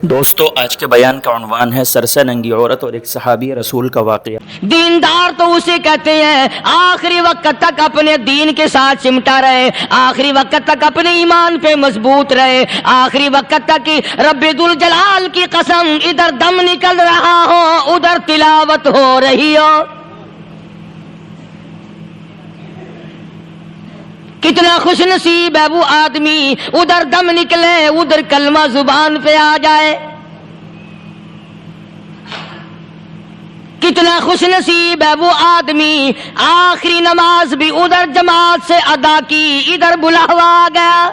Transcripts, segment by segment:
دوستو آج کے بیان کا عنوان ہے سرسہ ننگی عورت اور ایک صحابی رسول کا واقعہ۔ دیندار تو اسے کہتے ہیں آخری وقت تک اپنے دین کے ساتھ چمٹا رہے، آخری وقت تک اپنے ایمان پہ مضبوط رہے، آخری وقت تک رب ذوالجلال کی قسم ادھر دم نکل رہا ہو ادھر تلاوت ہو رہی ہو۔ کتنا خوش نصیب ہے وہ آدمی ادھر دم نکلے ادھر کلمہ زبان پہ آ جائے۔ کتنا خوش نصیب ہے وہ آدمی آخری نماز بھی ادھر جماعت سے ادا کی ادھر بلاوا آ گیا۔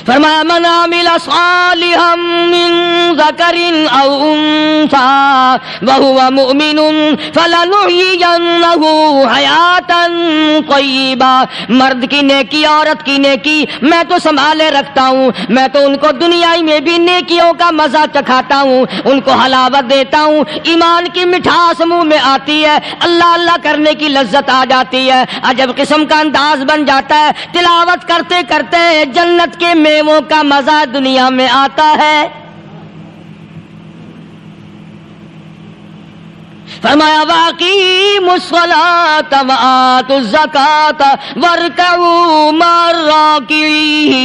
فرمایا من عمل صالحا من ذکر او انثى وهو مؤمن فلنحيينه حیاتا طیبہ۔ مرد کی نیکی عورت کی نیکی میں تو سنبھالے رکھتا ہوں، میں تو ان کو دنیا میں بھی نیکیوں کا مزہ چکھاتا ہوں، ان کو حلاوت دیتا ہوں، ایمان کی مٹھاس منہ میں آتی ہے، اللہ اللہ کرنے کی لذت آ جاتی ہے، عجب قسم کا انداز بن جاتا ہے، تلاوت کرتے کرتے جنت کے میووں کا مزہ دنیا میں آتا ہے۔ فرمایا واقیموا الصلاۃ وآتوا الزکاۃ وارکعوا مع الراکعین۔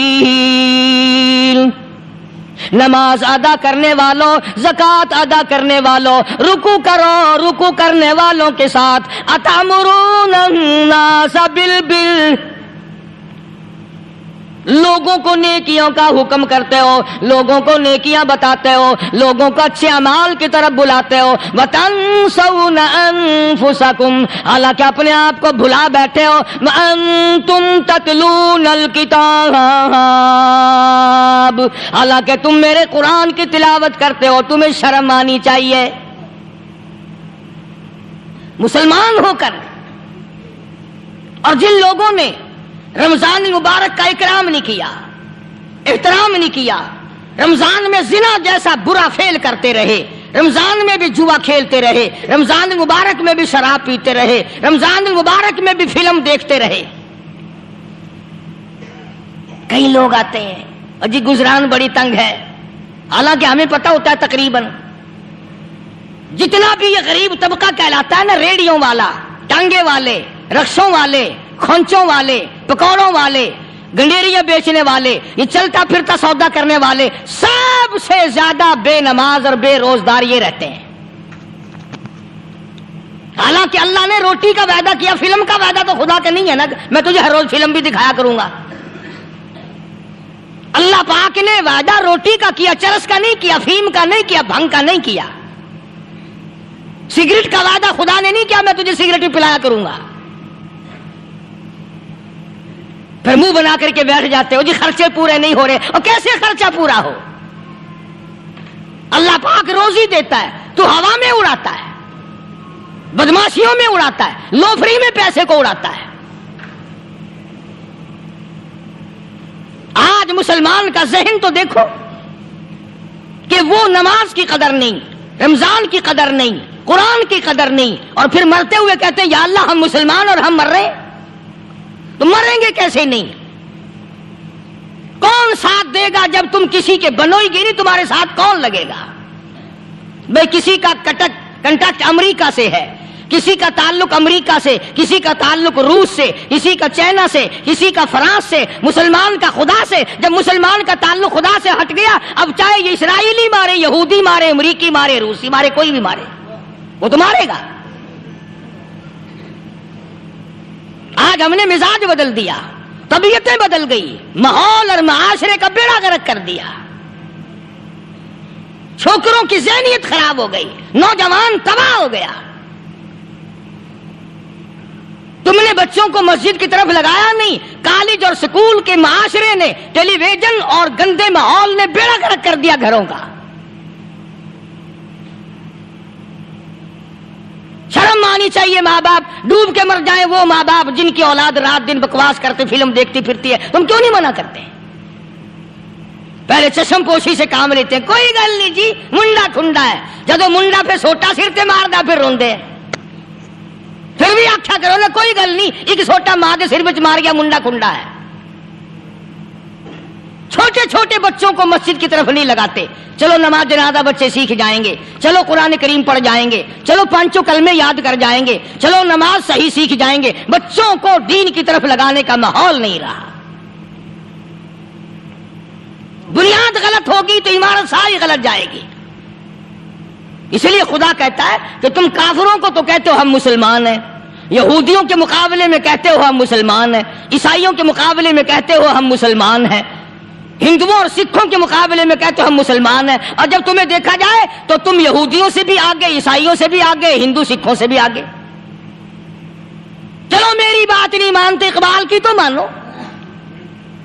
نماز ادا کرنے والوں، زکوٰۃ ادا کرنے والوں، رکوع کرو، رکوع کرنے والوں کے ساتھ اتامرون الناس بالبر، لوگوں کو نیکیوں کا حکم کرتے ہو، لوگوں کو نیکیاں بتاتے ہو، لوگوں کو اچھے اعمال کی طرف بلاتے ہو، وَتَنْسَوْنَ أَنفُسَكُمْ، حالانکہ اپنے آپ کو بھلا بیٹھے ہو، وَأَنْتُمْ تَتْلُونَ الْكِتَابَ، حالانکہ تم میرے قرآن کی تلاوت کرتے ہو، تمہیں شرم آنی چاہیے۔ مسلمان ہو کر اور جن لوگوں نے رمضان المبارک کا اکرام نہیں کیا، احترام نہیں کیا، رمضان میں زنا جیسا برا فعل کرتے رہے، رمضان میں بھی جوا کھیلتے رہے، رمضان المبارک میں بھی شراب پیتے رہے، رمضان المبارک میں بھی فلم دیکھتے رہے۔ کئی لوگ آتے ہیں اور جی گزران بڑی تنگ ہے، حالانکہ ہمیں پتہ ہوتا ہے تقریباً جتنا بھی یہ غریب طبقہ کہلاتا ہے نا، ریڑیوں والا، ٹانگے والے، رکشوں والے، کھونچوں والے، پکوڑوں والے، گنڈیریاں بیچنے والے، یہ چلتا پھرتا سودا کرنے والے، سب سے زیادہ بے نماز اور بے روزدار یہ رہتے ہیں۔ حالانکہ اللہ نے روٹی کا وعدہ کیا، فلم کا وعدہ تو خدا کا نہیں ہے نا، میں تجھے ہر روز فلم بھی دکھایا کروں گا۔ اللہ پاک نے وعدہ روٹی کا کیا، چرس کا نہیں کیا، فیم کا نہیں کیا، بھنگ کا نہیں کیا۔ سگریٹ کا وعدہ خدا نے نہیں کیا میں تجھے سگریٹ پلایا کروں گا۔ پھر منہ بنا کر کے بیٹھ جاتے ہو جی خرچے پورے نہیں ہو رہے، اور کیسے خرچہ پورا ہو؟ اللہ پاک روزی دیتا ہے، تو ہوا میں اڑاتا ہے، بدماشیوں میں اڑاتا ہے، لوفری میں پیسے کو اڑاتا ہے۔ آج مسلمان کا ذہن تو دیکھو کہ وہ نماز کی قدر نہیں، رمضان کی قدر نہیں، قرآن کی قدر نہیں، اور پھر مرتے ہوئے کہتے ہیں یا اللہ ہم مسلمان اور ہم مر رہے ہیں۔ تو مریں گے کیسے نہیں؟ کون ساتھ دے گا جب تم کسی کے بنوئی گی نہیں، تمہارے ساتھ کون لگے گا؟ بھئی کسی کا کنٹیکٹ امریکہ سے ہے، کسی کا تعلق امریکہ سے، کسی کا تعلق روس سے، کسی کا چائنا سے، کسی کا فرانس سے، مسلمان کا خدا سے۔ جب مسلمان کا تعلق خدا سے ہٹ گیا، اب چاہے یہ اسرائیلی مارے، یہودی مارے، امریکی مارے، روسی مارے، کوئی بھی مارے، وہ تو مارے گا۔ آج ہم نے مزاج بدل دیا، طبیعتیں بدل گئی، ماحول اور معاشرے کا بیڑا غرق کر دیا، چھوکروں کی ذہنیت خراب ہو گئی، نوجوان تباہ ہو گیا۔ تم نے بچوں کو مسجد کی طرف لگایا نہیں، کالج اور سکول کے معاشرے نے، ٹیلی ویژن اور گندے ماحول نے بیڑا غرق کر دیا گھروں کا۔ شرم آنی چاہیے، ماں باپ ڈوب کے مر جائیں وہ ماں باپ جن کی اولاد رات دن بکواس کرتے فلم دیکھتی پھرتی ہے، تم کیوں نہیں منع کرتے؟ پہلے چشم پوشی سے کام لیتے ہیں، کوئی گل نہیں جی منڈا ٹھنڈا ہے، جدو منڈا پہ سوٹا سر تے ماردا پھر روندے، پھر بھی آکھیا کرو نا کوئی گل نہیں، ایک سوٹا ماں دے سر وچ مار گیا منڈا کھنڈا ہے۔ چھوٹے چھوٹے بچوں کو مسجد کی طرف نہیں لگاتے. چلو نماز جنازہ بچے سیکھ جائیں گے, چلو قرآن کریم پڑھ جائیں گے, چلو پانچوں کلمے یاد کر جائیں گے, چلو نماز صحیح سیکھ جائیں گے. بچوں کو دین کی طرف لگانے کا ماحول نہیں رہا. بنیاد غلط ہوگی تو عمارت ساری غلط جائے گی. اس لیے خدا کہتا ہے کہ تم کافروں کو تو کہتے ہو ہم مسلمان ہیں, یہودیوں کے مقابلے میں کہتے ہو ہم مسلمان ہیں, عیسائیوں کے مقابلے میں کہتے ہو ہم مسلمان ہیں, ہندوؤں اور سکھوں کے مقابلے میں کہتے ہو ہم مسلمان ہیں, اور جب تمہیں دیکھا جائے تو تم یہودیوں سے بھی آگے, عیسائیوں سے بھی آگے, ہندو سکھوں سے بھی آگے. چلو میری بات نہیں مانتے, اقبال کی تو مانو.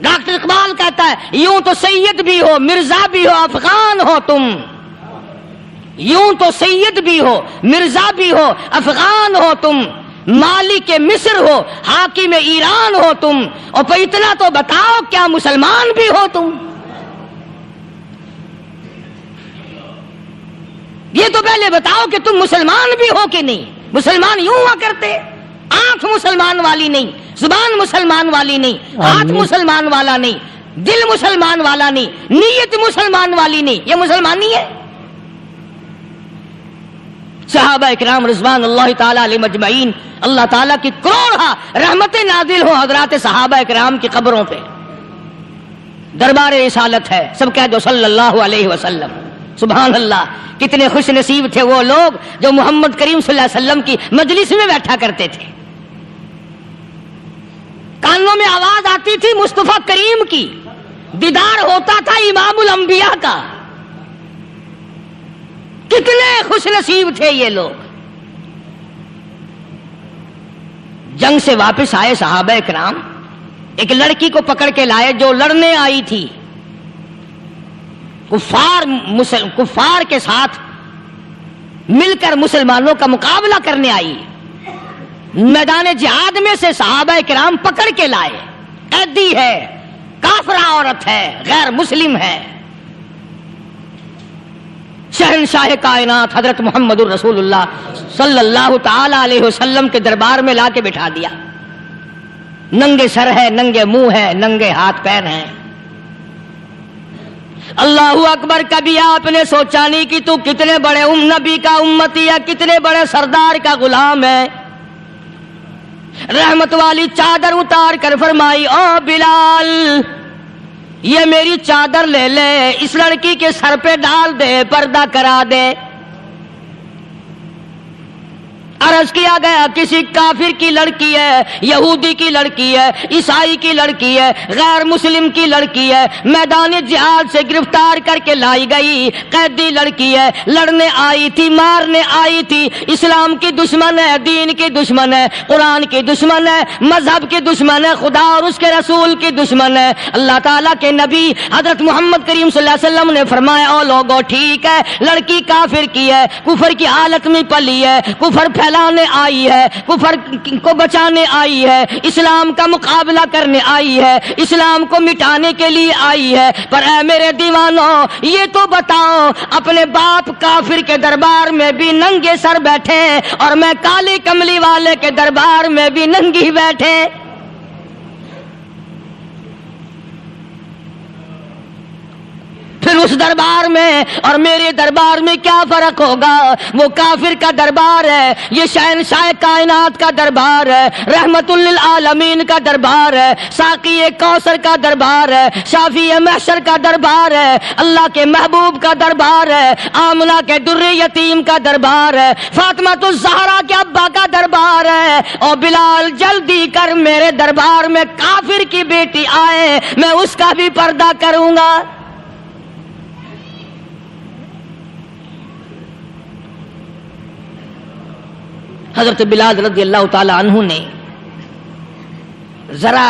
ڈاکٹر اقبال کہتا ہے یوں تو سید بھی ہو, مرزا بھی ہو, افغان ہو تم. یوں تو سید بھی ہو, مرزا بھی ہو, افغان ہو تم, مالک مصر ہو, حاکم ایران ہو تم, اور پھر اتنا تو بتاؤ کیا مسلمان بھی ہو تم؟ یہ تو پہلے بتاؤ کہ تم مسلمان بھی ہو کہ نہیں. مسلمان یوں ہوا کرتے, آنکھ مسلمان والی نہیں, زبان مسلمان والی نہیں, ہاتھ مسلمان والا نہیں, دل مسلمان والا نہیں, نیت مسلمان والی نہیں. یہ مسلمان نہیں ہے. صحابہ اکرام رضوان اللہ تعالی علیہ مجمعین, اللہ تعالیٰ کی کروڑا رحمتیں نازل ہو حضرات صحابہ اکرام کی قبروں پہ. دربار رسالت ہے, سب کہہ دو صلی اللہ علیہ وسلم. سبحان اللہ, کتنے خوش نصیب تھے وہ لوگ جو محمد کریم صلی اللہ علیہ وسلم کی مجلس میں بیٹھا کرتے تھے. کانوں میں آواز آتی تھی مصطفیٰ کریم کی, دیدار ہوتا تھا امام الانبیاء کا. کتنے خوش نصیب تھے یہ لوگ. جنگ سے واپس آئے صحابہ اکرام, ایک لڑکی کو پکڑ کے لائے جو لڑنے آئی تھی, کفار کے ساتھ مل کر مسلمانوں کا مقابلہ کرنے آئی. میدان جہاد میں سے صحابہ اکرام پکڑ کے لائے. قیدی ہے, کافرہ عورت ہے, غیر مسلم ہے. شہنشاہ کائنات حضرت محمد الرسول اللہ صلی اللہ تعالی علیہ وسلم کے دربار میں لا کے بٹھا دیا. ننگے سر ہے, ننگے منہ ہے, ننگے ہاتھ پیر ہیں. اللہ اکبر. کبھی آپ نے سوچا نہیں کہ تو کتنے بڑے نبی کا امتی ہے, کتنے بڑے سردار کا غلام ہے. رحمت والی چادر اتار کر فرمائی او بلال, یہ میری چادر لے لے, اس لڑکی کے سر پہ ڈال دے, پردہ کرا دے. عرض کیا گیا کسی کافر کی لڑکی ہے, یہودی کی لڑکی ہے, عیسائی کی لڑکی ہے, غیر مسلم کی لڑکی ہے, میدان جہاد سے گرفتار کر کے لائی گئی, قیدی لڑکی ہے, لڑنے آئی تھی, مارنے آئی تھی, اسلام کی دشمن ہے, دین کی دشمن ہے, قرآن کی دشمن ہے, مذہب کی دشمن ہے, خدا اور اس کے رسول کی دشمن ہے. اللہ تعالیٰ کے نبی حضرت محمد کریم صلی اللہ علیہ وسلم نے فرمایا او لوگو ٹھیک ہے, لڑکی کافر کی ہے, کفر کی حالت میں پلی ہے, کفر پھیلانے آئی ہے, کفر کو بچانے آئی ہے, اسلام کا مقابلہ کرنے آئی ہے, اسلام کو مٹانے کے لیے آئی ہے. پر اے میرے دیوانوں, یہ تو بتاؤ اپنے باپ کافر کے دربار میں بھی ننگے سر بیٹھے اور میں کالی کملی والے کے دربار میں بھی ننگی بیٹھے. پھر اس دربار میں اور میرے دربار میں کیا فرق ہوگا؟ وہ کافر کا دربار ہے, یہ شہنشاہ کائنات کا دربار ہے, رحمت للعالمین کا دربار ہے, ساقی کوثر کا دربار ہے, شافی محشر کا دربار ہے, اللہ کے محبوب کا دربار ہے, آمنہ کے در یتیم کا دربار ہے, فاطمہ الزہرا کے ابا کا دربار ہے. اور بلال جلدی کر میرے دربار میں کافر کی بیٹی آئے, میں اس کا بھی پردہ کروں گا. حضرت بلال رضی اللہ تعالی عنہ نے ذرا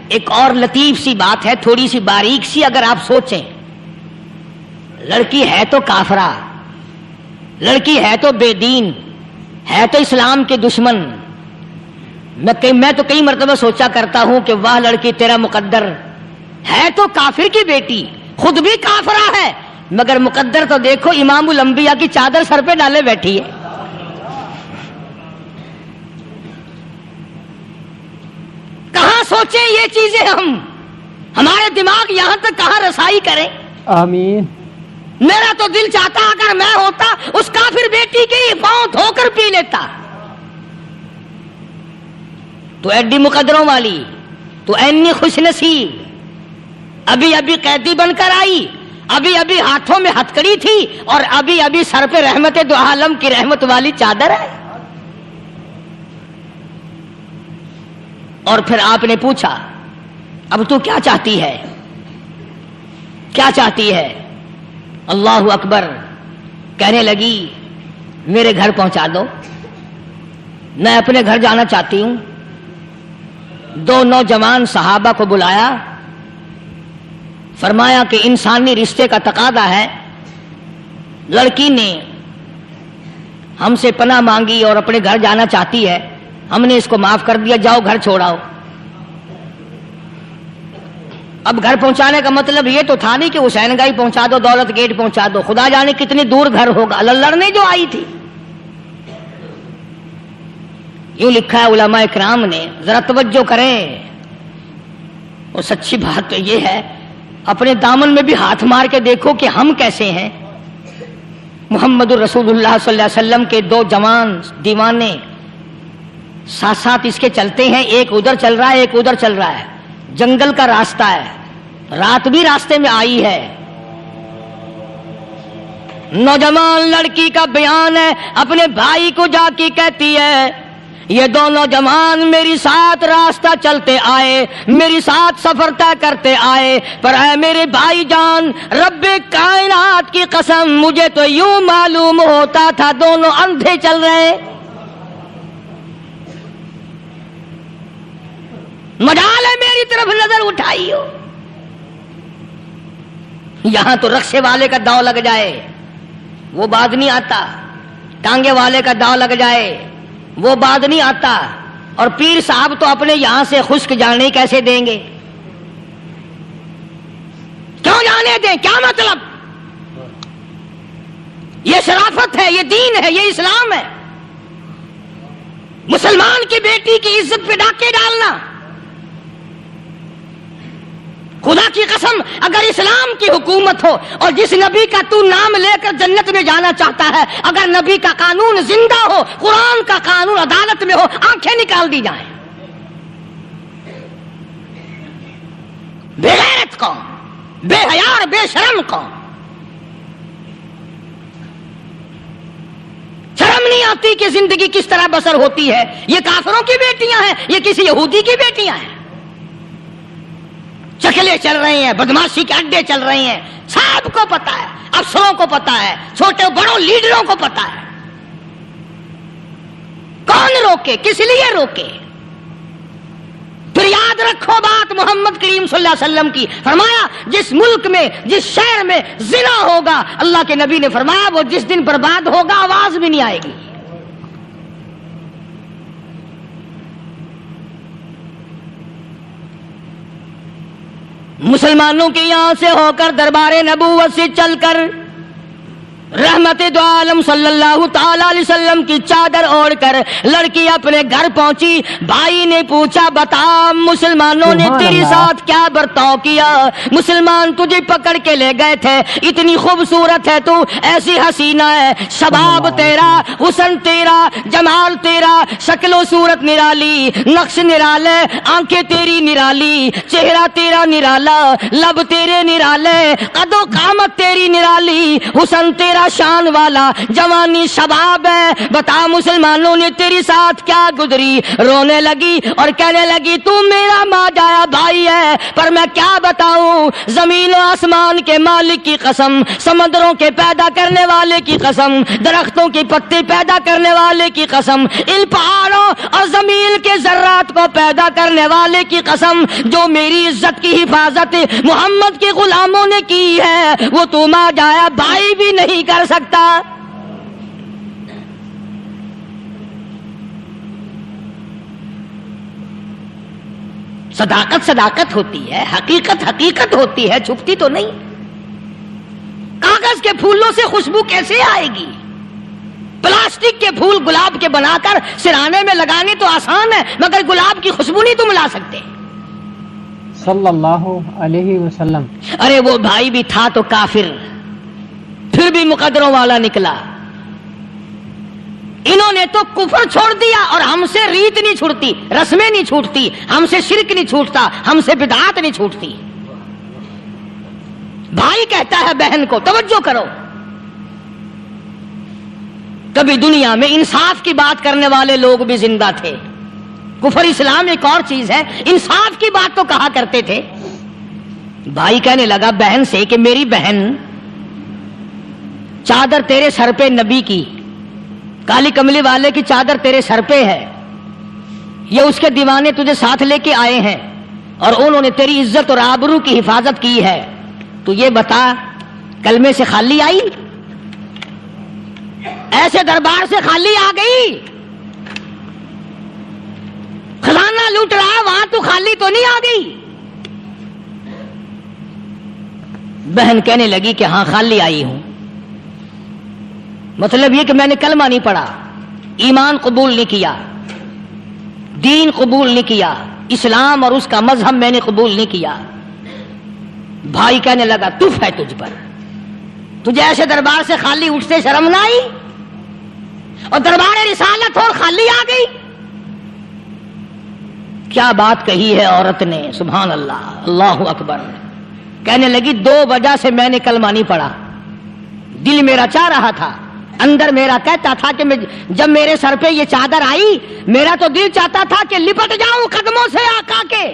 ایک اور لطیف سی بات ہے, تھوڑی سی باریک سی, اگر آپ سوچیں, لڑکی ہے تو کافرہ, لڑکی ہے تو بے دین, ہے تو اسلام کے دشمن. میں تو کئی مرتبہ سوچا کرتا ہوں کہ واہ لڑکی تیرا مقدر, ہے تو کافر کی بیٹی, خود بھی کافرہ ہے, مگر مقدر تو دیکھو امام الانبیاء کی چادر سر پہ ڈالے بیٹھی ہے. کہاں سوچیں یہ چیزیں ہم؟ ہمارے دماغ یہاں تک کہاں رسائی کریں. آمین. میرا تو دل چاہتا اگر میں ہوتا اس کافر بیٹی کی پاؤں دھو کر پی لیتا. تو ایڈی مقدروں والی، تو اینی خوش نصیب، ابھی ابھی قیدی بن کر آئی، ابھی ابھی ہاتھوں میں ہتکڑی تھی، اور ابھی ابھی سر پہ رحمت دو عالم کی رحمت والی چادر ہے. اور پھر آپ نے پوچھا اب تو کیا چاہتی ہے، کیا چاہتی ہے؟ اللہ اکبر. کہنے لگی میرے گھر پہنچا دو، میں اپنے گھر جانا چاہتی ہوں. دو نوجوان صحابہ کو بلایا، فرمایا کہ انسانی رشتے کا تقاضا ہے، لڑکی نے ہم سے پناہ مانگی اور اپنے گھر جانا چاہتی ہے، ہم نے اس کو معاف کر دیا، جاؤ گھر چھوڑاؤ. اب گھر پہنچانے کا مطلب یہ تو تھا نہیں کہ حسین گائی پہنچا دو، دولت گیٹ پہنچا دو، خدا جانے کتنی دور گھر ہوگا، لڑنے جو آئی تھی. یوں لکھا ہے علماء اکرام نے، ذرا توجہ کریں. اور سچی بات تو یہ ہے، اپنے دامن میں بھی ہاتھ مار کے دیکھو کہ ہم کیسے ہیں. محمد الرسول اللہ صلی اللہ علیہ وسلم کے دو جوان دیوانے ساتھ ساتھ اس کے چلتے ہیں، ایک ادھر چل رہا ہے ایک ادھر چل رہا ہے. جنگل کا راستہ ہے، رات بھی راستے میں آئی ہے. نوجوان لڑکی کا بیان ہے، اپنے بھائی کو جا کے کہتی ہے یہ دونوں جوان میری ساتھ راستہ چلتے آئے، میری ساتھ سفر طے کرتے آئے، پر اے میرے بھائی جان، رب کائنات کی قسم مجھے تو یوں معلوم ہوتا تھا دونوں اندھے چل رہے. مجال ہے میری طرف نظر اٹھائی ہو. یہاں تو رکشے والے کا داؤ لگ جائے وہ بات نہیں آتا، ٹانگے والے کا داؤ لگ جائے وہ بات نہیں آتا، اور پیر صاحب تو اپنے یہاں سے خشک جانے کیسے دیں گے؟ کیوں جانے دیں؟ کیا مطلب؟ یہ شرافت ہے، یہ دین ہے، یہ اسلام ہے. مسلمان کی بیٹی کی عزت پہ ڈاکے ڈالنا، خدا کی قسم اگر اسلام کی حکومت ہو اور جس نبی کا تو نام لے کر جنت میں جانا چاہتا ہے، اگر نبی کا قانون زندہ ہو، قرآن کا قانون عدالت میں ہو، آنکھیں نکال دی جائیں. بے غیرت قوم، بے حیا اور بے شرم قوم. شرم نہیں آتی کہ زندگی کس طرح بسر ہوتی ہے. یہ کافروں کی بیٹیاں ہیں، یہ کسی یہودی کی بیٹیاں ہیں. چکلے چل رہے ہیں، بدماشی کے اڈے چل رہے ہیں، سب کو پتا ہے، افسروں کو پتا ہے، چھوٹے بڑوں لیڈروں کو پتا ہے. کون روکے؟ کس لیے روکے؟ پھر یاد رکھو بات محمد کریم صلی اللہ علیہ وسلم کی، فرمایا جس ملک میں جس شہر میں زنا ہوگا، اللہ کے نبی نے فرمایا وہ جس دن برباد ہوگا آواز بھی نہیں آئے گی. مسلمانوں کے یہاں سے ہو کر دربار نبوت سے چل کر رحمت دو عالم صلی اللہ تعالی علیہ وسلم کی چادر اوڑھ کر لڑکی اپنے گھر پہنچی. بھائی نے پوچھا بتا مسلمانوں نے تیرے ساتھ کیا برتاؤ کیا؟ مسلمان تجھے پکڑ کے لے گئے تھے، اتنی خوبصورت ہے تو، ایسی حسینہ ہے، شباب تیرا، حسن تیرا، جمال تیرا، شکل و صورت نرالی، نقش نرالے، آنکھیں تیری نرالی، چہرہ تیرا نرالا، لب تیرے نرالے، قد و قامت تیری نرالی، حسن تیرا شان والا، جوانی شباب ہے، بتا مسلمانوں نے تیری ساتھ کیا گزری؟ رونے لگی اور کہنے لگی تو میرا ماں جایا بھائی ہے، پر میں کیا بتاؤں، زمین و آسمان کے مالک کی قسم، سمندروں کے پیدا کرنے والے کی قسم، درختوں کے پتے پیدا کرنے والے کی قسم، ان پہاڑوں اور زمین کے ذرات کو پیدا کرنے والے کی قسم، جو میری عزت کی حفاظت محمد کے غلاموں نے کی ہے، وہ تو ماں جایا بھائی بھی نہیں کر سکتا. صداقت صداقت ہوتی ہے، حقیقت حقیقت ہوتی ہے، چھپتی تو نہیں. کاغذ کے پھولوں سے خوشبو کیسے آئے گی؟ پلاسٹک کے پھول گلاب کے بنا کر سرانے میں لگانے تو آسان ہے، مگر گلاب کی خوشبو نہیں تم لا سکتے. صلی اللہ علیہ وسلم. ارے وہ بھائی بھی تھا تو کافر، پھر بھی مقدروں والا نکلا. انہوں نے تو کفر چھوڑ دیا، اور ہم سے ریت نہیں چھوٹتی، رسمیں نہیں چھوٹتی، ہم سے شرک نہیں چھوٹتا، ہم سے بدعات نہیں چھوٹتی. بھائی کہتا ہے بہن کو توجہ کرو. کبھی دنیا میں انصاف کی بات کرنے والے لوگ بھی زندہ تھے. کفر اسلام ایک اور چیز ہے، انصاف کی بات تو کہا کرتے تھے. بھائی کہنے لگا بہن سے کہ میری بہن، چادر تیرے سر پہ نبی کی، کالی کملی والے کی چادر تیرے سر پہ ہے، یہ اس کے دیوانے تجھے ساتھ لے کے آئے ہیں اور انہوں نے تیری عزت اور آبرو کی حفاظت کی ہے. تو یہ بتا کلمے سے خالی آئی؟ ایسے دربار سے خالی آ گئی؟ خزانہ لوٹ رہا وہاں تو خالی تو نہیں آ گئی؟ بہن کہنے لگی کہ ہاں خالی آئی ہوں. مطلب یہ کہ میں نے کلمہ نہیں پڑھا، ایمان قبول نہیں کیا، دین قبول نہیں کیا، اسلام اور اس کا مذہب میں نے قبول نہیں کیا. بھائی کہنے لگا تف ہے تجھ پر، تجھے ایسے دربار سے خالی اٹھتے شرم نہ آئی؟ اور دربار رسالت اور خالی آ گئی. کیا بات کہی ہے عورت نے، سبحان اللہ، اللہ اکبر. کہنے لگی 2 وجہ سے میں نے کلمہ نہیں پڑھا. دل میرا چاہ رہا تھا، اندر میرا کہتا تھا کہ جب میرے سر پہ یہ چادر آئی، میرا تو دل چاہتا تھا کہ لپٹ جاؤں قدموں سے آقا کے.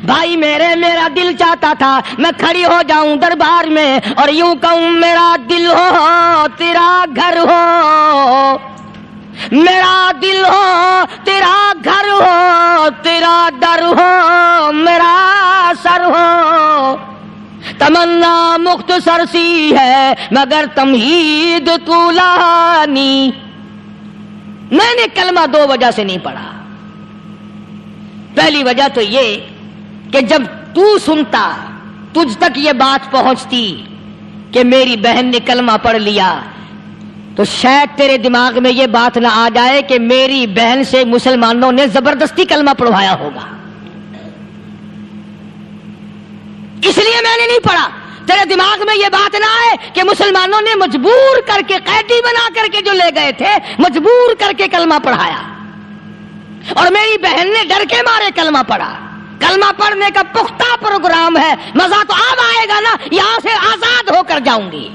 بھائی میرا دل چاہتا تھا میں کھڑی ہو جاؤں دربار میں اور یوں کہوں میرا دل ہو تیرا گھر ہو، میرا دل ہو تیرا گھر ہو، تیرا در ہو میرا سر ہو. تمنا مختصر سی ہے مگر تمہید طولانی. میں نے کلمہ 2 وجہ سے نہیں پڑھا. پہلی وجہ تو یہ کہ جب تو سنتا، تجھ تک یہ بات پہنچتی کہ میری بہن نے کلمہ پڑھ لیا، تو شاید تیرے دماغ میں یہ بات نہ آ جائے کہ میری بہن سے مسلمانوں نے زبردستی کلمہ پڑھوایا ہوگا. اس لیے میں نے نہیں پڑھا. تیرے دماغ میں یہ بات نہ آئے کہ مسلمانوں نے مجبور کر کے، قیدی بنا کر کے جو لے گئے تھے، مجبور کر کے کلمہ پڑھایا اور میری بہن نے ڈر کے مارے کلمہ پڑھا. کلمہ پڑھنے کا پختہ پروگرام ہے. مزہ تو اب آئے گا نا، یہاں سے آزاد ہو کر جاؤں گی.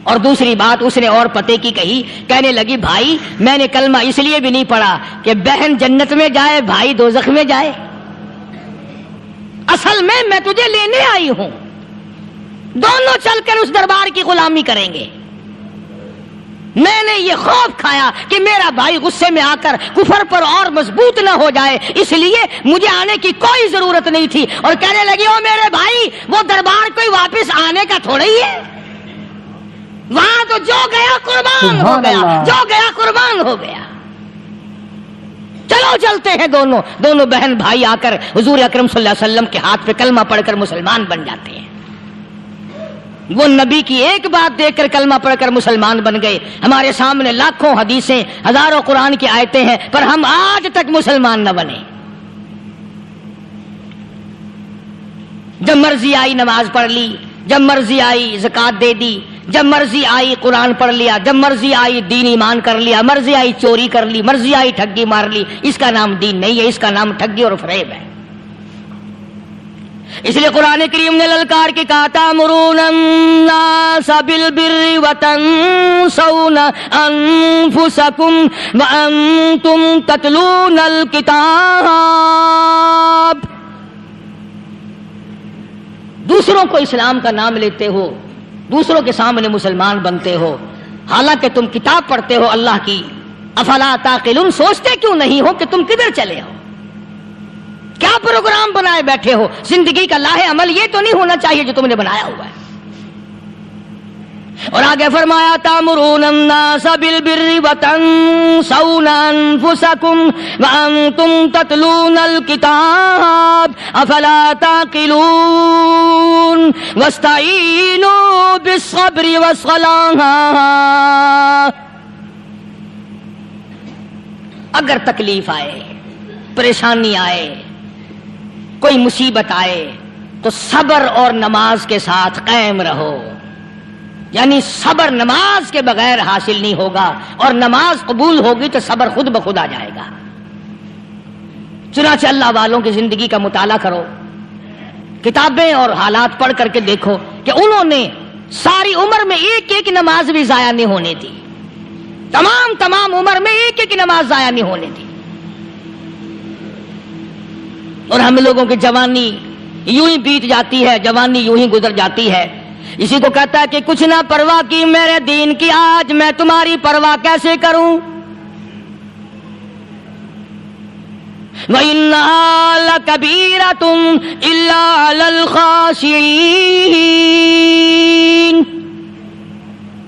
اور دوسری بات اس نے اور پتے کی کہی. کہنے لگی بھائی میں نے کلمہ اس لیے بھی نہیں پڑھا کہ بہن جنت میں جائے بھائی دوزخ میں جائے. اصل میں تجھے لینے آئی ہوں، دونوں چل کر اس دربار کی غلامی کریں گے. میں نے یہ خوف کھایا کہ میرا بھائی غصے میں آ کر کفر پر اور مضبوط نہ ہو جائے، اس لیے مجھے آنے کی کوئی ضرورت نہیں تھی. اور کہنے لگی او میرے بھائی، وہ دربار کوئی واپس آنے کا تھوڑا ہی ہے. وہاں تو جو گیا قربان ہو گیا، جو گیا قربان ہو گیا. چلو چلتے ہیں. دونوں بہن بھائی آ کر حضور اکرم صلی اللہ علیہ وسلم کے ہاتھ پہ کلمہ پڑھ کر مسلمان بن جاتے ہیں. وہ نبی کی ایک بات دیکھ کر کلمہ پڑھ کر مسلمان بن گئے. ہمارے سامنے لاکھوں حدیثیں، ہزاروں قرآن کی آیتیں ہیں، پر ہم آج تک مسلمان نہ بنے. جب مرضی آئی نماز پڑھ لی، جب مرضی آئی زکوٰۃ دے دی، جب مرضی آئی قرآن پڑھ لیا، جب مرضی آئی دین ایمان کر لیا، مرضی آئی چوری کر لی، مرضی آئی ٹھگی مار لی. اس کا نام دین نہیں ہے، اس کا نام ٹھگی اور فریب ہے. اس لیے قرآن کریم نے للکار کے کہا تأمرون الناس بالبر وتنسون انفسکم وانتم تتلون الکتاب. دوسروں کو اسلام کا نام لیتے ہو، دوسروں کے سامنے مسلمان بنتے ہو، حالانکہ تم کتاب پڑھتے ہو اللہ کی. افلا تعقلون، سوچتے کیوں نہیں ہو کہ تم کدھر چلے ہو؟ کیا پروگرام بنائے بیٹھے ہو؟ زندگی کا لاہ عمل یہ تو نہیں ہونا چاہیے جو تم نے بنایا ہوا ہے. اور آگے فرمایا تأمرون الناس بالبر وتنسون انفسکم وانتم تتلون الکتاب افلا تعقلون واستعینوا بالصبر والصلاۃ. اگر تکلیف آئے، پریشانی آئے، کوئی مصیبت آئے تو صبر اور نماز کے ساتھ قائم رہو، یعنی صبر نماز کے بغیر حاصل نہیں ہوگا، اور نماز قبول ہوگی تو صبر خود بخود آ جائے گا۔ چنانچہ اللہ والوں کی زندگی کا مطالعہ کرو، کتابیں اور حالات پڑھ کر کے دیکھو کہ انہوں نے ساری عمر میں ایک ایک نماز بھی ضائع نہیں ہونے دی، تمام عمر میں ایک ایک نماز ضائع نہیں ہونے دی۔ اور ہم لوگوں کی جوانی یوں ہی بیت جاتی ہے، جوانی یوں ہی گزر جاتی ہے۔ اسی کو کہتا ہے کہ کچھ نہ پرواہ کی میرے دین کی، آج میں تمہاری پرواہ کیسے کروں؟ وَإِنَّهَا لَكَبِيرَةٌ إِلَّا عَلَى الْخَاشِعِينَ۔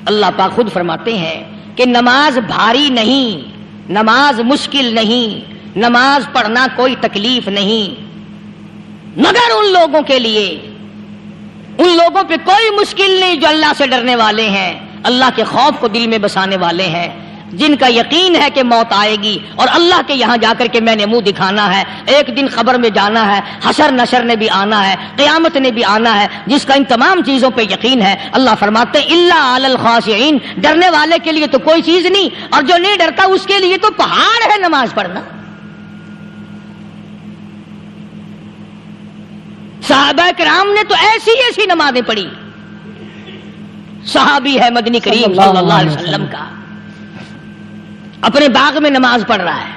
اللہ پاک خود فرماتے ہیں کہ نماز بھاری نہیں، نماز مشکل نہیں، نماز پڑھنا کوئی تکلیف نہیں، مگر ان لوگوں کے لیے، ان لوگوں پہ کوئی مشکل نہیں جو اللہ سے ڈرنے والے ہیں، اللہ کے خوف کو دل میں بسانے والے ہیں، جن کا یقین ہے کہ موت آئے گی اور اللہ کے یہاں جا کر کے میں نے منہ دکھانا ہے، ایک دن خبر میں جانا ہے، حشر نشر نے بھی آنا ہے، قیامت نے بھی آنا ہے، جس کا ان تمام چیزوں پہ یقین ہے۔ اللہ فرماتے ہیں الا علی الخاشعین، ڈرنے والے کے لیے تو کوئی چیز نہیں، اور جو نہیں ڈرتا اس کے لیے تو پہاڑ ہے نماز پڑھنا۔ صحابہ کرام نے تو ایسی ایسی نمازیں پڑھی۔ صحابی ہے مدنی کریم صلی اللہ علیہ وسلم کا، اپنے باغ میں نماز پڑھ رہا ہے،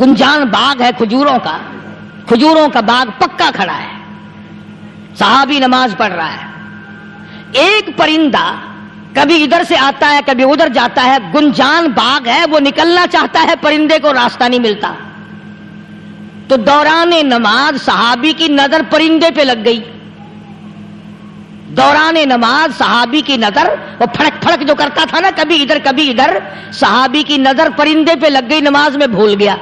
گنجان باغ ہے کھجوروں کا، کھجوروں کا باغ پکا کھڑا ہے، صحابی نماز پڑھ رہا ہے۔ ایک پرندہ کبھی ادھر سے آتا ہے کبھی ادھر جاتا ہے، گنجان باغ ہے، وہ نکلنا چاہتا ہے، پرندے کو راستہ نہیں ملتا، تو دوران نماز صحابی کی نظر پرندے پہ لگ گئی۔ دوران نماز صحابی کی نظر، وہ پھڑک پھڑک جو کرتا تھا نا کبھی ادھر کبھی ادھر، صحابی کی نظر پرندے پہ لگ گئی، نماز میں بھول گیا۔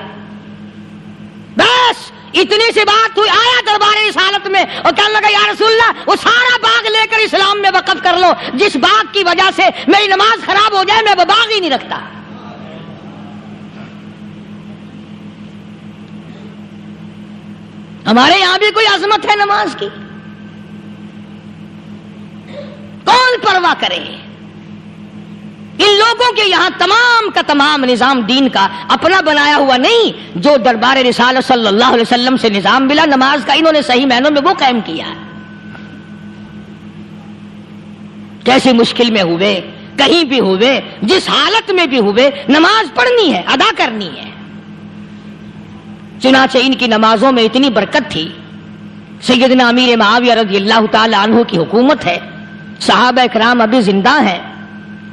بس اتنی سی بات ہوئی، آیا دربار رسالت میں اور کہنے لگا یا رسول اللہ وہ سارا باغ لے کر اسلام میں وقف کر لو، جس باغ کی وجہ سے میری نماز خراب ہو جائے میں وہ باغ ہی نہیں رکھتا۔ ہمارے یہاں بھی کوئی عظمت ہے نماز کی؟ کون پرواہ کرے؟ ان لوگوں کے یہاں تمام کا تمام نظام دین کا اپنا بنایا ہوا نہیں، جو دربار رسالت صلی اللہ علیہ وسلم سے نظام ملا نماز کا، انہوں نے صحیح معنوں میں وہ قائم کیا ہے۔ کیسی مشکل میں ہوئے، کہیں بھی ہوئے، جس حالت میں بھی ہوئے، نماز پڑھنی ہے، ادا کرنی ہے۔ چنانچہ ان کی نمازوں میں اتنی برکت تھی، سیدنا امیر معاویہ رضی اللہ تعالی عنہ کی حکومت ہے، صحابہ کرام ابھی زندہ ہیں،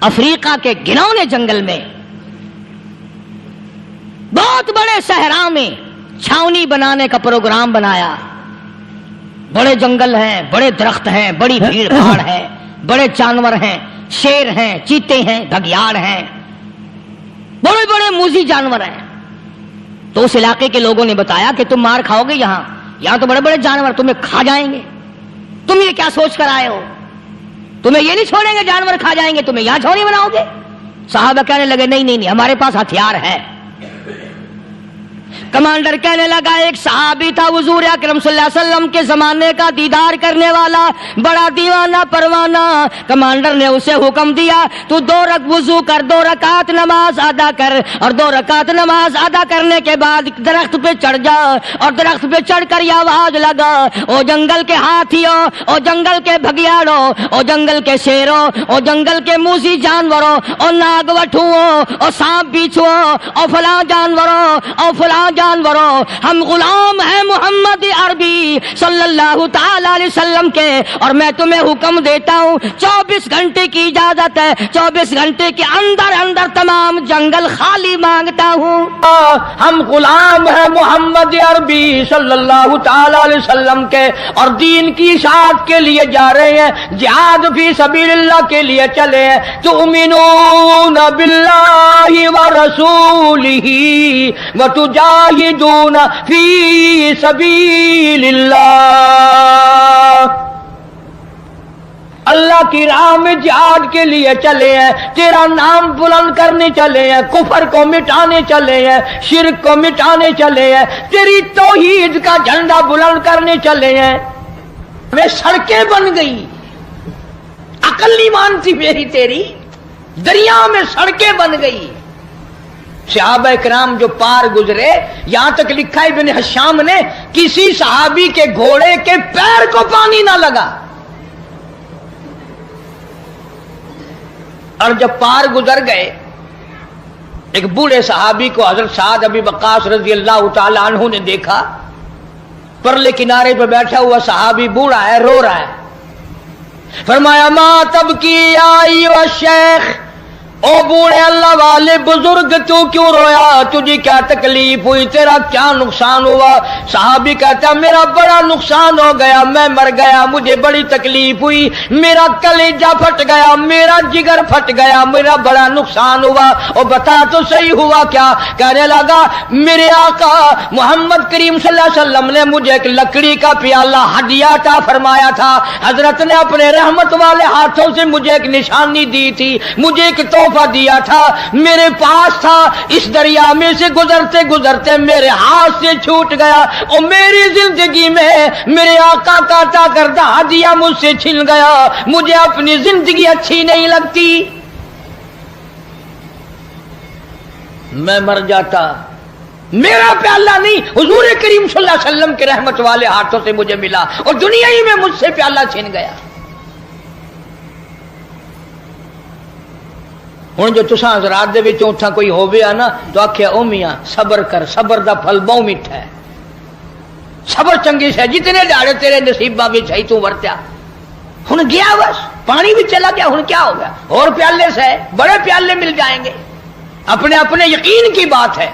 افریقہ کے گھنونے جنگل میں بہت بڑے صحرا میں چھاونی بنانے کا پروگرام بنایا۔ بڑے جنگل ہیں، بڑے درخت ہیں، بڑی بھیڑ بھاڑ ہے، بڑے جانور ہیں، شیر ہیں، چیتے ہیں، گھگیاڑ ہیں، بڑے بڑے موذی جانور ہیں۔ تو اس علاقے کے لوگوں نے بتایا کہ تم مار کھاؤ گے، یہاں تو بڑے بڑے جانور تمہیں کھا جائیں گے، تم یہ کیا سوچ کر آئے ہو؟ تمہیں یہ نہیں چھوڑیں گے، جانور کھا جائیں گے، تمہیں یہاں چھوڑی بناؤ گے؟ صحابہ کہنے لگے نہیں، ہمارے پاس ہتھیار ہے۔ کمانڈر کہنے لگا، ایک صحابی تھا حضور اکرم صلی اللہ علیہ وسلم کے زمانے کا دیدار کرنے والا، بڑا دیوانہ پروانہ۔ کمانڈر نے اسے حکم دیا تو 2 رکعت وضو کر، 2 رکعت نماز ادا کر، اور 2 رکعت نماز ادا کرنے کے بعد درخت پہ چڑھ جا، اور درخت پہ چڑھ کر یہ آواز لگا، او جنگل کے ہاتھیوں، او جنگل کے بھگیاڑوں، او جنگل کے شیروں، او جنگل کے موذی جانوروں، او ناگ وٹھوؤں، او سانپ بیچھوؤں، او فلاں جانوروں، او فلاں جانوروں، ہم غلام ہیں محمد عربی صلی اللہ تعالی علیہ وسلم کے، اور میں تمہیں حکم دیتا ہوں 24 گھنٹے کی اجازت ہے، 24 گھنٹے کے اندر اندر تمام جنگل خالی مانگتا ہوں۔ ہم غلام ہیں محمد عربی صلی اللہ تعالی علیہ وسلم کے، اور دین کی اشاعت کے لیے جا رہے ہیں، جہاد فی سبیل اللہ کے لیے چلے ہیں۔ تؤمنون باللہ ورسولہ وتجاہدون فی سبیل اللہ۔ اللہ اللہ کی راہ میں جہاد کے لیے چلے ہیں، تیرا نام بلند کرنے چلے ہیں، کفر کو مٹانے چلے ہیں، شرک کو مٹانے چلے ہیں، تیری توحید کا جھنڈا بلند کرنے چلے ہیں، میں سڑکیں بن گئی، عقل نہیں مانتی میری تیری، دریا میں سڑکیں بن گئی۔ صحابہ کرام جو پار گزرے، یہاں تک لکھا ابن حشام نے کسی صحابی کے گھوڑے کے پیر کو پانی نہ لگا، اور جب پار گزر گئے ایک بوڑھے صحابی کو حضرت سعد ابی وقاص رضی اللہ تعالی عنہ نے دیکھا، پرلے کنارے پہ بیٹھا ہوا صحابی بوڑھا ہے، رو رہا ہے، فرمایا ما تبکی یا ایھا الشیخ، او بوڑھے اللہ والے بزرگ تو کیوں رویا، تجھے کیا تکلیف ہوئی، تیرا کیا نقصان ہوا؟ صحابی کہتا میرا بڑا نقصان ہو گیا، میں مر گیا، مجھے بڑی تکلیف ہوئی، میرا کلیجہ پھٹ گیا، میرا جگر پھٹ گیا، میرا بڑا نقصان ہوا۔ اور بتا تو صحیح ہوا کیا؟ کہنے لگا میرے آقا محمد کریم صلی اللہ علیہ وسلم نے مجھے ایک لکڑی کا پیالہ ہدیہ عطا فرمایا تھا، حضرت نے اپنے رحمت والے ہاتھوں سے مجھے ایک نشانی دی تھی، مجھے ایک تحفہ دیا تھا، میرے پاس تھا، اس دریا میں سے گزرتے گزرتے میرے ہاتھ سے چھوٹ گیا، اور میری زندگی میں میرے آقا کا عطا کردہ ہدیہ مجھ سے چھن گیا، مجھے اپنی زندگی اچھی نہیں لگتی، میں مر جاتا، میرا پیالہ نہیں حضور کریم صلی اللہ علیہ وسلم کے رحمت والے ہاتھوں سے مجھے ملا، اور دنیا ہی میں مجھ سے پیالہ چھن گیا۔ ہوں جو تساں حضرات دے وچوں اتھاں کوئی ہووے نا تو آکھیا او میاں صبر کر، صبر دا پھل بہت میٹھا ہے، صبر چنگی سے جتنے دہاڑے تیرے نصیباں وچ ہے تو ورتیا، ہن گیا بس پانی بھی چلا گیا، ہن کیا ہو گیا، اور پیالے سے بڑے پیالے مل جائیں گے، اپنے اپنے یقین کی بات ہے۔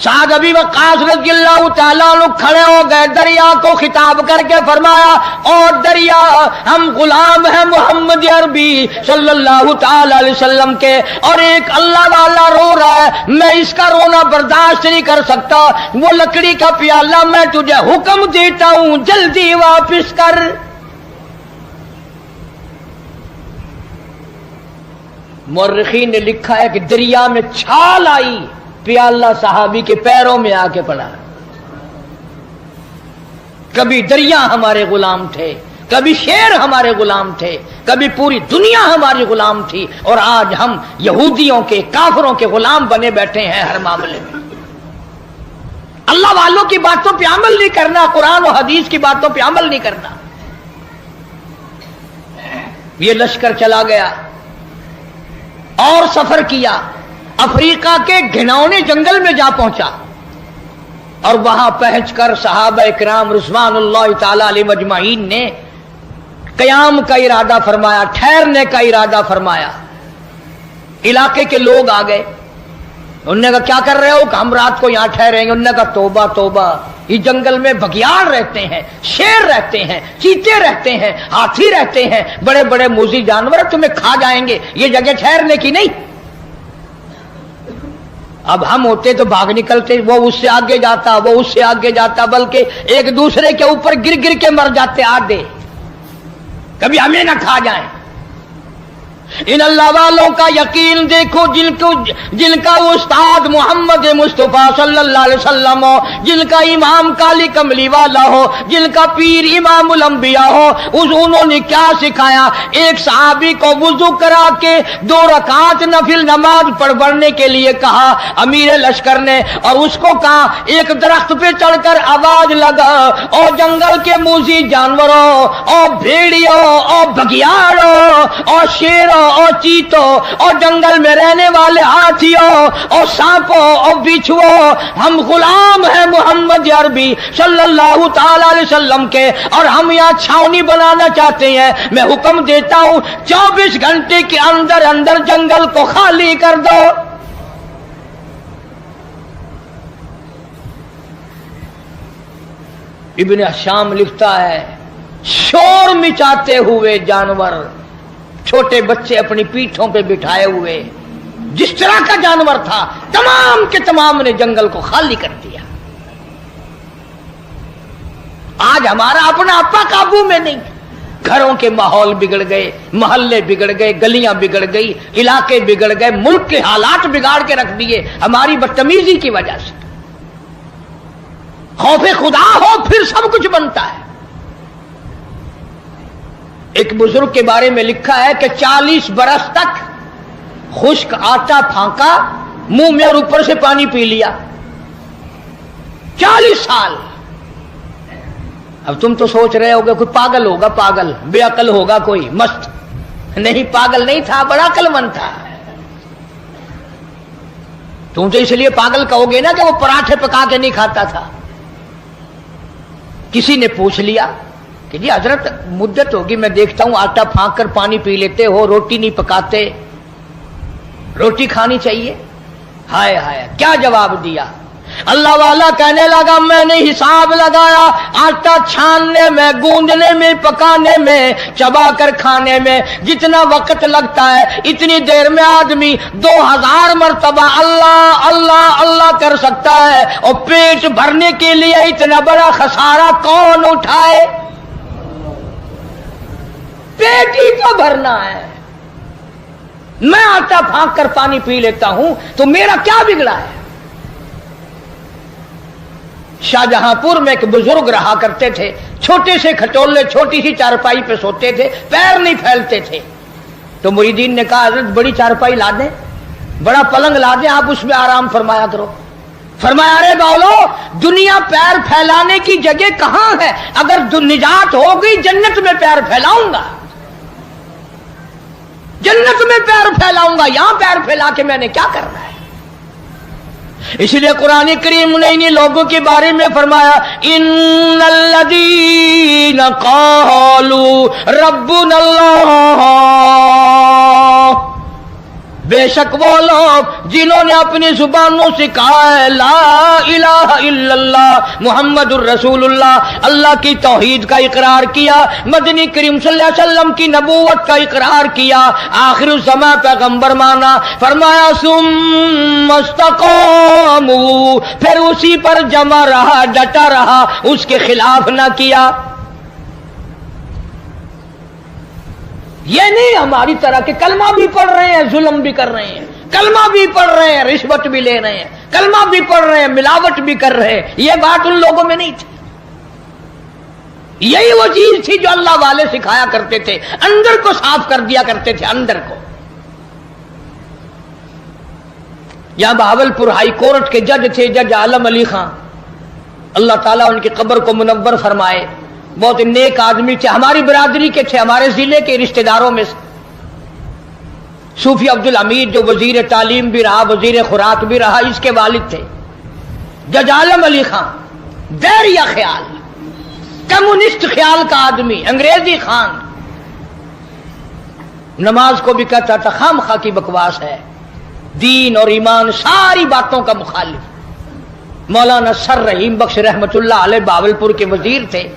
سعد ابی وقاص رضی اللہ تعالیٰ عنہ کھڑے ہو گئے، دریا کو خطاب کر کے فرمایا اور دریا ہم غلام ہیں محمد عربی صلی اللہ تعالی علیہ وسلم کے، اور ایک اللہ والا رو رہا ہے، میں اس کا رونا برداشت نہیں کر سکتا، وہ لکڑی کا پیالہ میں تجھے حکم دیتا ہوں جلدی واپس کر۔ مورخین نے لکھا ہے کہ دریا میں چھال آئی، پیالہ صحابی کے پیروں میں آ کے پڑا۔ کبھی دریا ہمارے غلام تھے، کبھی شیر ہمارے غلام تھے، کبھی پوری دنیا ہماری غلام تھی، اور آج ہم یہودیوں کے کافروں کے غلام بنے بیٹھے ہیں ہر معاملے میں۔ اللہ والوں کی باتوں پہ عمل نہیں کرنا، قرآن و حدیث کی باتوں پہ عمل نہیں کرنا۔ یہ لشکر چلا گیا اور سفر کیا، افریقہ کے گھناؤنے جنگل میں جا پہنچا، اور وہاں پہنچ کر صحابہ اکرام رضوان اللہ تعالی علیہ مجمعین نے قیام کا ارادہ فرمایا، ٹھہرنے کا ارادہ فرمایا۔ علاقے کے لوگ آ گئے، انہوں نے کہا کیا کر رہے ہو؟ کہ ہم رات کو یہاں ٹھہریں گے۔ انہوں نے کہا توبہ توبہ، یہ جنگل میں بگیاڑ رہتے ہیں، شیر رہتے ہیں، چیتے رہتے ہیں، ہاتھی رہتے ہیں، بڑے بڑے موذی جانور تمہیں کھا جائیں گے، یہ جگہ ٹھہرنے کی نہیں۔ اب ہم ہوتے تو بھاگ نکلتے، وہ اس سے آگے جاتا، وہ اس سے آگے جاتا، بلکہ ایک دوسرے کے اوپر گر گر کے مر جاتے آدھے، کبھی ہمیں نہ کھا جائیں۔ ان اللہ والوں کا یقین دیکھو، جن کا استاد محمد مصطفیٰ صلی اللہ علیہ وسلم ہو، جن کا امام کالی کملی والا ہو، جن کا پیر امام الانبیاء ہو، انہوں نے کیا سکھایا؟ ایک صحابی کو وضو کرا کے 2 رکعت نفل نماز پڑھنے کے لیے کہا امیر لشکر نے، اور اس کو کہا ایک درخت پہ چڑھ کر آواز لگا، اور جنگل کے موذی جانوروں، اور بھیڑیوں، اور بگیاڑوں، اور شیروں، اور چیتوں، اور جنگل میں رہنے والے ہاتھیوں، اور سانپوں، اور بچھوؤں، ہم غلام ہیں محمد عربی صلی اللہ تعالی علیہ وسلم کے، اور ہم یہاں چھاونی بنانا چاہتے ہیں۔ میں حکم دیتا ہوں 24 گھنٹے کے اندر اندر جنگل کو خالی کر دو۔ ابن حشام لکھتا ہے شور مچاتے ہوئے جانور، چھوٹے بچے اپنی پیٹھوں پہ بٹھائے ہوئے، جس طرح کا جانور تھا تمام کے تمام نے جنگل کو خالی کر دیا۔ آج ہمارا اپنا اپا قابو میں نہیں، گھروں کے ماحول بگڑ گئے، محلے بگڑ گئے، گلیاں بگڑ گئی، علاقے بگڑ گئے، ملک کے حالات بگاڑ کے رکھ دیے ہماری بدتمیزی کی وجہ سے۔ خوف خدا ہو پھر سب کچھ بنتا ہے۔ ایک بزرگ کے بارے میں لکھا ہے کہ 40 برس تک خشک آٹا پھانکا، منہ میں اور اوپر سے پانی پی لیا، 40 سال۔ اب تم تو سوچ رہے ہوگے کوئی پاگل ہوگا، پاگل بے عقل ہوگا کوئی مست، نہیں پاگل نہیں تھا، بڑا عقل مند تھا۔ تم تو اس لیے پاگل کہو گے نا کہ وہ پراٹھے پکا کے نہیں کھاتا تھا۔ کسی نے پوچھ لیا کہ جی حضرت مدت ہوگی میں دیکھتا ہوں آٹا پھانک کر پانی پی لیتے ہو، روٹی نہیں پکاتے، روٹی کھانی چاہیے۔ ہائے ہائے کیا جواب دیا؟ اللہ والا کہنے لگا میں نے حساب لگایا، آٹا چھاننے میں، گوندنے میں، پکانے میں، چبا کر کھانے میں جتنا وقت لگتا ہے اتنی دیر میں آدمی 2000 مرتبہ اللہ اللہ اللہ کر سکتا ہے، اور پیٹ بھرنے کے لیے اتنا بڑا خسارہ کون اٹھائے؟ پیٹ ہی تو بھرنا ہے۔ میں آٹا پھانک کر پانی پی لیتا ہوں تو میرا کیا بگڑا ہے؟ شاہجہاں پور میں ایک بزرگ رہا کرتے تھے، چھوٹے سے کھٹولے، چھوٹی سی چارپائی پہ سوتے تھے، پیر نہیں پھیلتے تھے۔ تو مریدین نے کہا حضرت بڑی چارپائی لا دیں، بڑا پلنگ لا دیں، آپ اس میں آرام فرمایا کرو۔ فرمایا ارے باولو، دنیا پیر پھیلانے کی جگہ کہاں ہے؟ اگر نجات ہو گئی جنت میں پیر پھیلاؤں گا، جنت میں پیر پھیلاؤں گا، یہاں پیر پھیلا کے میں نے کیا کرنا ہے؟ اس لیے قرآن کریم نے انہی لوگوں کے بارے میں فرمایا ان الذین قالوا ربنا اللہ، بے شک وہ لوگ جنہوں نے اپنی زبانوں سے کہا ہے لا الہ الا اللہ محمد الرسول اللہ، اللہ کی توحید کا اقرار کیا، مدنی کریم صلی اللہ علیہ وسلم کی نبوت کا اقرار کیا، آخر الزمان پیغمبر مانا، فرمایا ثم استقاموا، پھر اسی پر جمع رہا، ڈٹا رہا، اس کے خلاف نہ کیا۔ یہ نہیں ہماری طرح کہ کلمہ بھی پڑھ رہے ہیں ظلم بھی کر رہے ہیں، کلمہ بھی پڑھ رہے ہیں رشوت بھی لے رہے ہیں، کلمہ بھی پڑھ رہے ہیں ملاوٹ بھی کر رہے ہیں۔ یہ بات ان لوگوں میں نہیں تھی۔ یہی وہ چیز تھی جو اللہ والے سکھایا کرتے تھے، اندر کو صاف کر دیا کرتے تھے، اندر کو۔ یہاں بہاولپور ہائی کورٹ کے جج تھے جج عالم علی خان، اللہ تعالیٰ ان کی قبر کو منور فرمائے، بہت نیک آدمی تھے، ہماری برادری کے تھے، ہمارے ضلع کے رشتہ داروں میں سے۔ صوفی عبدالحمید جو وزیر تعلیم بھی رہا، وزیر خوراک بھی رہا، اس کے والد تھے جج عالم علی خان، دائرہ خیال، کمیونسٹ خیال کا آدمی، انگریزی خان، نماز کو بھی کہتا تھا خام خواہ کی بکواس ہے، دین اور ایمان ساری باتوں کا مخالف۔ مولانا سر رحیم بخش رحمت اللہ علیہ بہاولپور کے وزیر تھے۔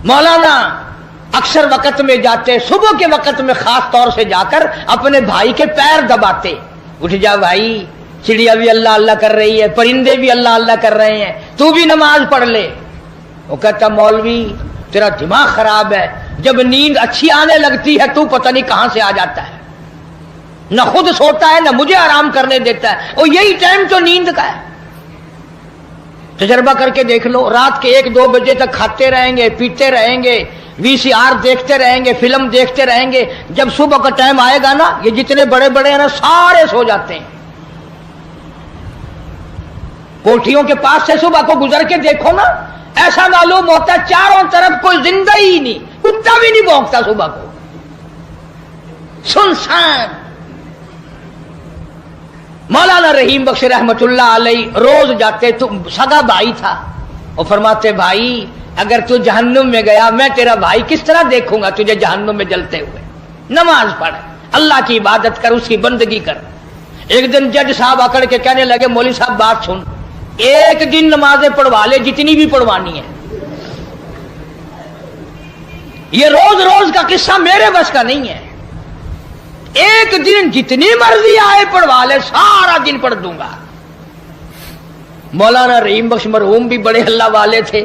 مولانا اکثر وقت میں جاتے، صبح کے وقت میں خاص طور سے جا کر اپنے بھائی کے پیر دباتے، اٹھ جا بھائی، چڑیا بھی اللہ اللہ کر رہی ہے، پرندے بھی اللہ اللہ کر رہے ہیں، تو بھی نماز پڑھ لے۔ وہ کہتا مولوی تیرا دماغ خراب ہے، جب نیند اچھی آنے لگتی ہے تو پتہ نہیں کہاں سے آ جاتا ہے، نہ خود سوتا ہے نہ مجھے آرام کرنے دیتا ہے، اور یہی ٹائم تو نیند کا ہے۔ تجربہ کر کے دیکھ لو، رات کے 1-2 بجے تک کھاتے رہیں گے، پیتے رہیں گے، VCR دیکھتے رہیں گے، فلم دیکھتے رہیں گے، جب صبح کا ٹائم آئے گا نا، یہ جتنے بڑے بڑے ہیں نا سارے سو جاتے ہیں۔ کوٹھیوں کے پاس سے صبح کو گزر کے دیکھو نا، ایسا معلوم ہوتا ہے چاروں طرف کوئی زندہ ہی نہیں، کتا بھی نہیں بھونکتا صبح کو، سنسان۔ مولانا رحیم بخش رحمت اللہ علیہ روز جاتے، تو سگا بھائی تھا، اور فرماتے بھائی اگر تو جہنم میں گیا میں تیرا بھائی کس طرح دیکھوں گا تجھے جہنم میں جلتے ہوئے؟ نماز پڑھ، اللہ کی عبادت کر، اس کی بندگی کر۔ ایک دن جج صاحب اکڑ کے کہنے لگے مولوی صاحب بات سن، ایک دن نمازیں پڑھوا لے جتنی بھی پڑھوانی ہے، یہ روز روز کا قصہ میرے بس کا نہیں ہے، ایک دن جتنی مرضی آئے پڑھوا لے، سارا دن پڑھ دوں گا۔ مولانا رحیم بخش مرحوم بھی بڑے اللہ والے تھے،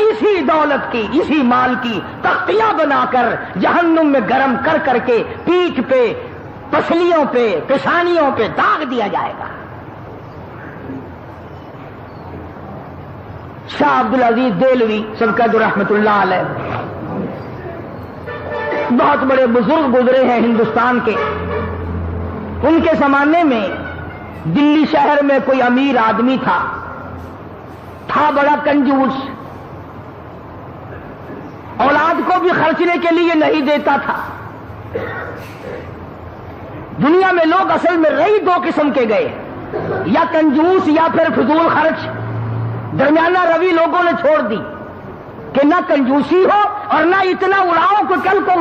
میں اسی دولت کی، اسی مال کی تختیاں بنا کر جہنم میں گرم کر کر کے پیٹھ پہ، پسلیوں پہ، پیشانیوں پہ داغ دیا جائے گا۔ شاہ عبدالعزیز دہلوی سبقت رحمت اللہ علیہ بہت بڑے بزرگ گزرے ہیں ہندوستان کے۔ ان کے زمانے میں دلی شہر میں کوئی امیر آدمی تھا بڑا کنجوس، اولاد کو بھی خرچنے کے لیے نہیں دیتا تھا۔ دنیا میں لوگ اصل میں رہی دو قسم کے گئے، یا کنجوس یا پھر فضول خرچ۔ درمیانہ روی لوگوں نے چھوڑ دی کہ نہ کنجوسی ہو اور نہ اتنا اڑاؤ کہ کل کو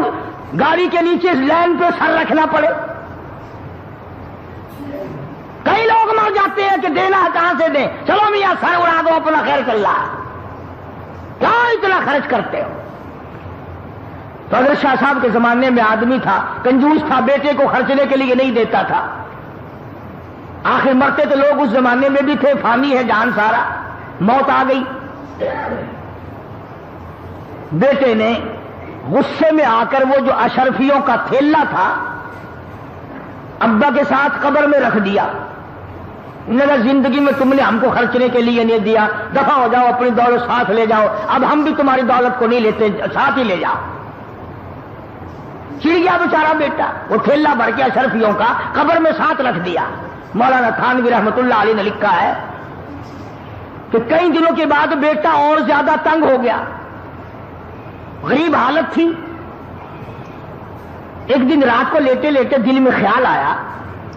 گاڑی کے نیچے لین پہ سر رکھنا پڑے۔ کئی لوگ مر جاتے ہیں کہ دینا ہے کہاں سے دیں، چلو میاں سر اڑا دو اپنا خیر چل رہا، کیا اتنا خرچ کرتے ہو؟ تو حضرت شاہ صاحب کے زمانے میں آدمی تھا، کنجوس تھا، بیٹے کو خرچنے کے لیے نہیں دیتا تھا۔ آخر مرتے تو لوگ اس زمانے میں بھی تھے، فانی ہے جان سارا، موت آ گئی۔ بیٹے نے غصے میں آ کر وہ جو اشرفیوں کا تھیلا تھا ابا کے ساتھ قبر میں رکھ دیا۔ نگر زندگی میں تم نے ہم کو خرچنے کے لیے نہیں دیا، دفع ہو جاؤ، اپنی دولت ساتھ لے جاؤ، اب ہم بھی تمہاری دولت کو نہیں لیتے، ساتھ ہی لے جاؤ۔ چڑ گیا بیچارہ بیٹا، وہ تھیلا بھر کے اشرفیوں کا قبر میں ساتھ رکھ دیا۔ مولانا تھانوی رحمت اللہ علیہ نے لکھا ہے کہ کئی دنوں کے بعد بیٹا اور زیادہ تنگ ہو گیا، غریب حالت تھی۔ ایک دن رات کو لیٹے لیٹے دل میں خیال آیا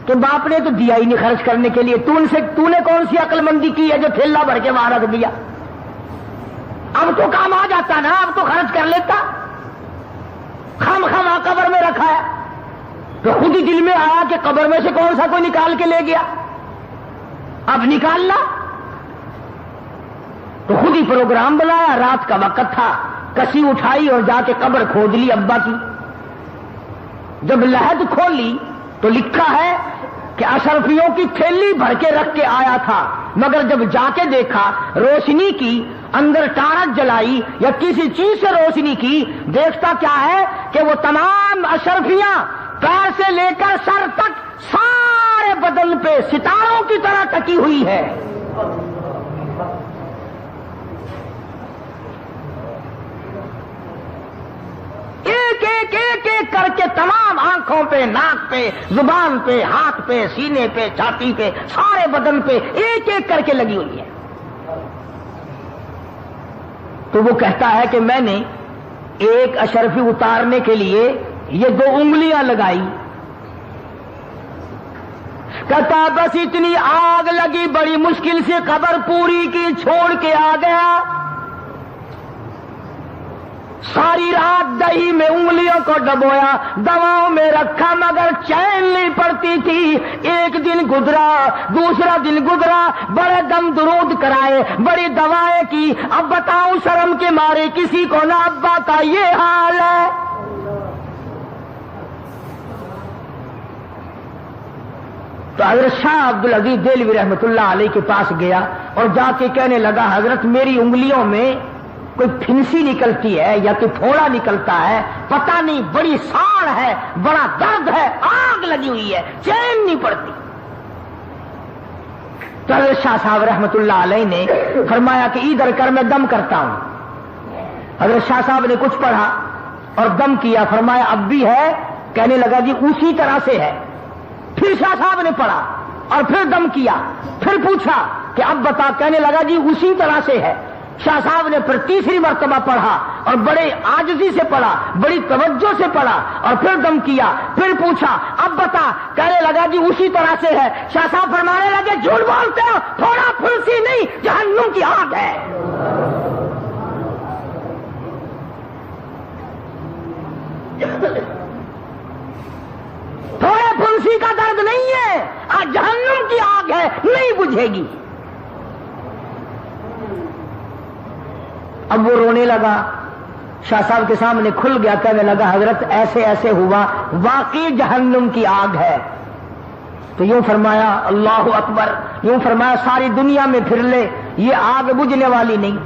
کہ باپ نے تو دیا ہی نہیں خرچ کرنے کے لیے، تو نے کون سی عقل مندی کی ہے جو تھیلا بھر کے وہاں رکھ دیا؟ اب تو کام آ جاتا نا، اب تو خرچ کر لیتا، خم قبر میں رکھا ہے۔ تو خود ہی دل میں آیا کہ قبر میں سے کون سا کوئی نکال کے لے گیا، اب نکالنا۔ تو خود ہی پروگرام بنایا، رات کا وقت تھا، کسی اٹھائی اور جا کے قبر کھود لی ابا کی۔ جب لحد کھولی تو لکھا ہے کہ اشرفیوں کی تھیلی بھر کے رکھ کے آیا تھا، مگر جب جا کے دیکھا روشنی کی، اندر ٹارچ جلائی یا کسی چیز سے روشنی کی، دیکھتا کیا ہے کہ وہ تمام اشرفیاں پیر سے لے کر سر تک سارے بدن پہ ستاروں کی طرح ٹکی ہوئی ہے۔ ایک ایک ایک ایک کر کے تمام آنکھوں پہ، ناک پہ، زبان پہ، ہاتھ پہ، سینے پہ، چھاتی پہ، سارے بدن پہ ایک ایک کر کے لگی ہوئی ہے۔ تو وہ کہتا ہے کہ میں نے ایک اشرفی اتارنے کے لیے یہ 2 انگلیاں لگائی، کہتا بس اتنی آگ لگی، بڑی مشکل سے قبر پوری کی چھوڑ کے آ گیا۔ ساری رات دہی میں انگلیوں کو ڈبویا، دواؤں میں رکھا، مگر چین نہیں پڑتی تھی۔ ایک دن گزرا، دوسرا دن گزرا، بڑے دم درود کرائے، بڑی دوائیں کی، اب بتاؤں شرم کے مارے کسی کو نہ ابا کا یہ حال ہے۔ تو حضرت شاہ عبدالعزیز دہلوی رحمت اللہ علیہ کے پاس گیا اور جا کے کہنے لگا، حضرت میری انگلیوں میں کوئی پھنسی نکلتی ہے یا کوئی پھوڑا نکلتا ہے، پتہ نہیں، بڑی ساڑ ہے، بڑا درد ہے، آگ لگی ہوئی ہے، چین نہیں پڑتی۔ تو حضرت شاہ صاحب رحمت اللہ علیہ نے فرمایا کہ ادھر کر، میں دم کرتا ہوں۔ حضرت شاہ صاحب نے کچھ پڑھا اور دم کیا، فرمایا اب بھی ہے؟ کہنے لگا جی اسی طرح سے ہے۔ پھر شاہ صاحب نے پڑھا اور پھر دم کیا، پھر پوچھا کہ اب بتا، کہنے لگا جی اسی طرح سے ہے۔ شاہ صاحب نے پھر تیسری مرتبہ پڑھا اور بڑے عاجزی سے پڑھا، بڑی توجہ سے پڑھا اور پھر دم کیا، پھر پوچھا اب بتا، کہنے لگا جی اسی طرح سے ہے۔ شاہ صاحب فرمانے لگے جھوٹ بولتے ہو، تھوڑا پھنسی نہیں، جہنم کی آگ ہے۔ تھوڑے پھنسی کا درد نہیں ہے، آج جہنم کی آگ ہے، نہیں بجھے گی۔ اب وہ رونے لگا، شاہ صاحب کے سامنے کھل گیا، کہنے لگا حضرت ایسے ایسے ہوا، واقعی جہنم کی آگ ہے۔ تو یوں فرمایا اللہ اکبر، یوں فرمایا ساری دنیا میں پھر لے، یہ آگ بجھنے والی نہیں۔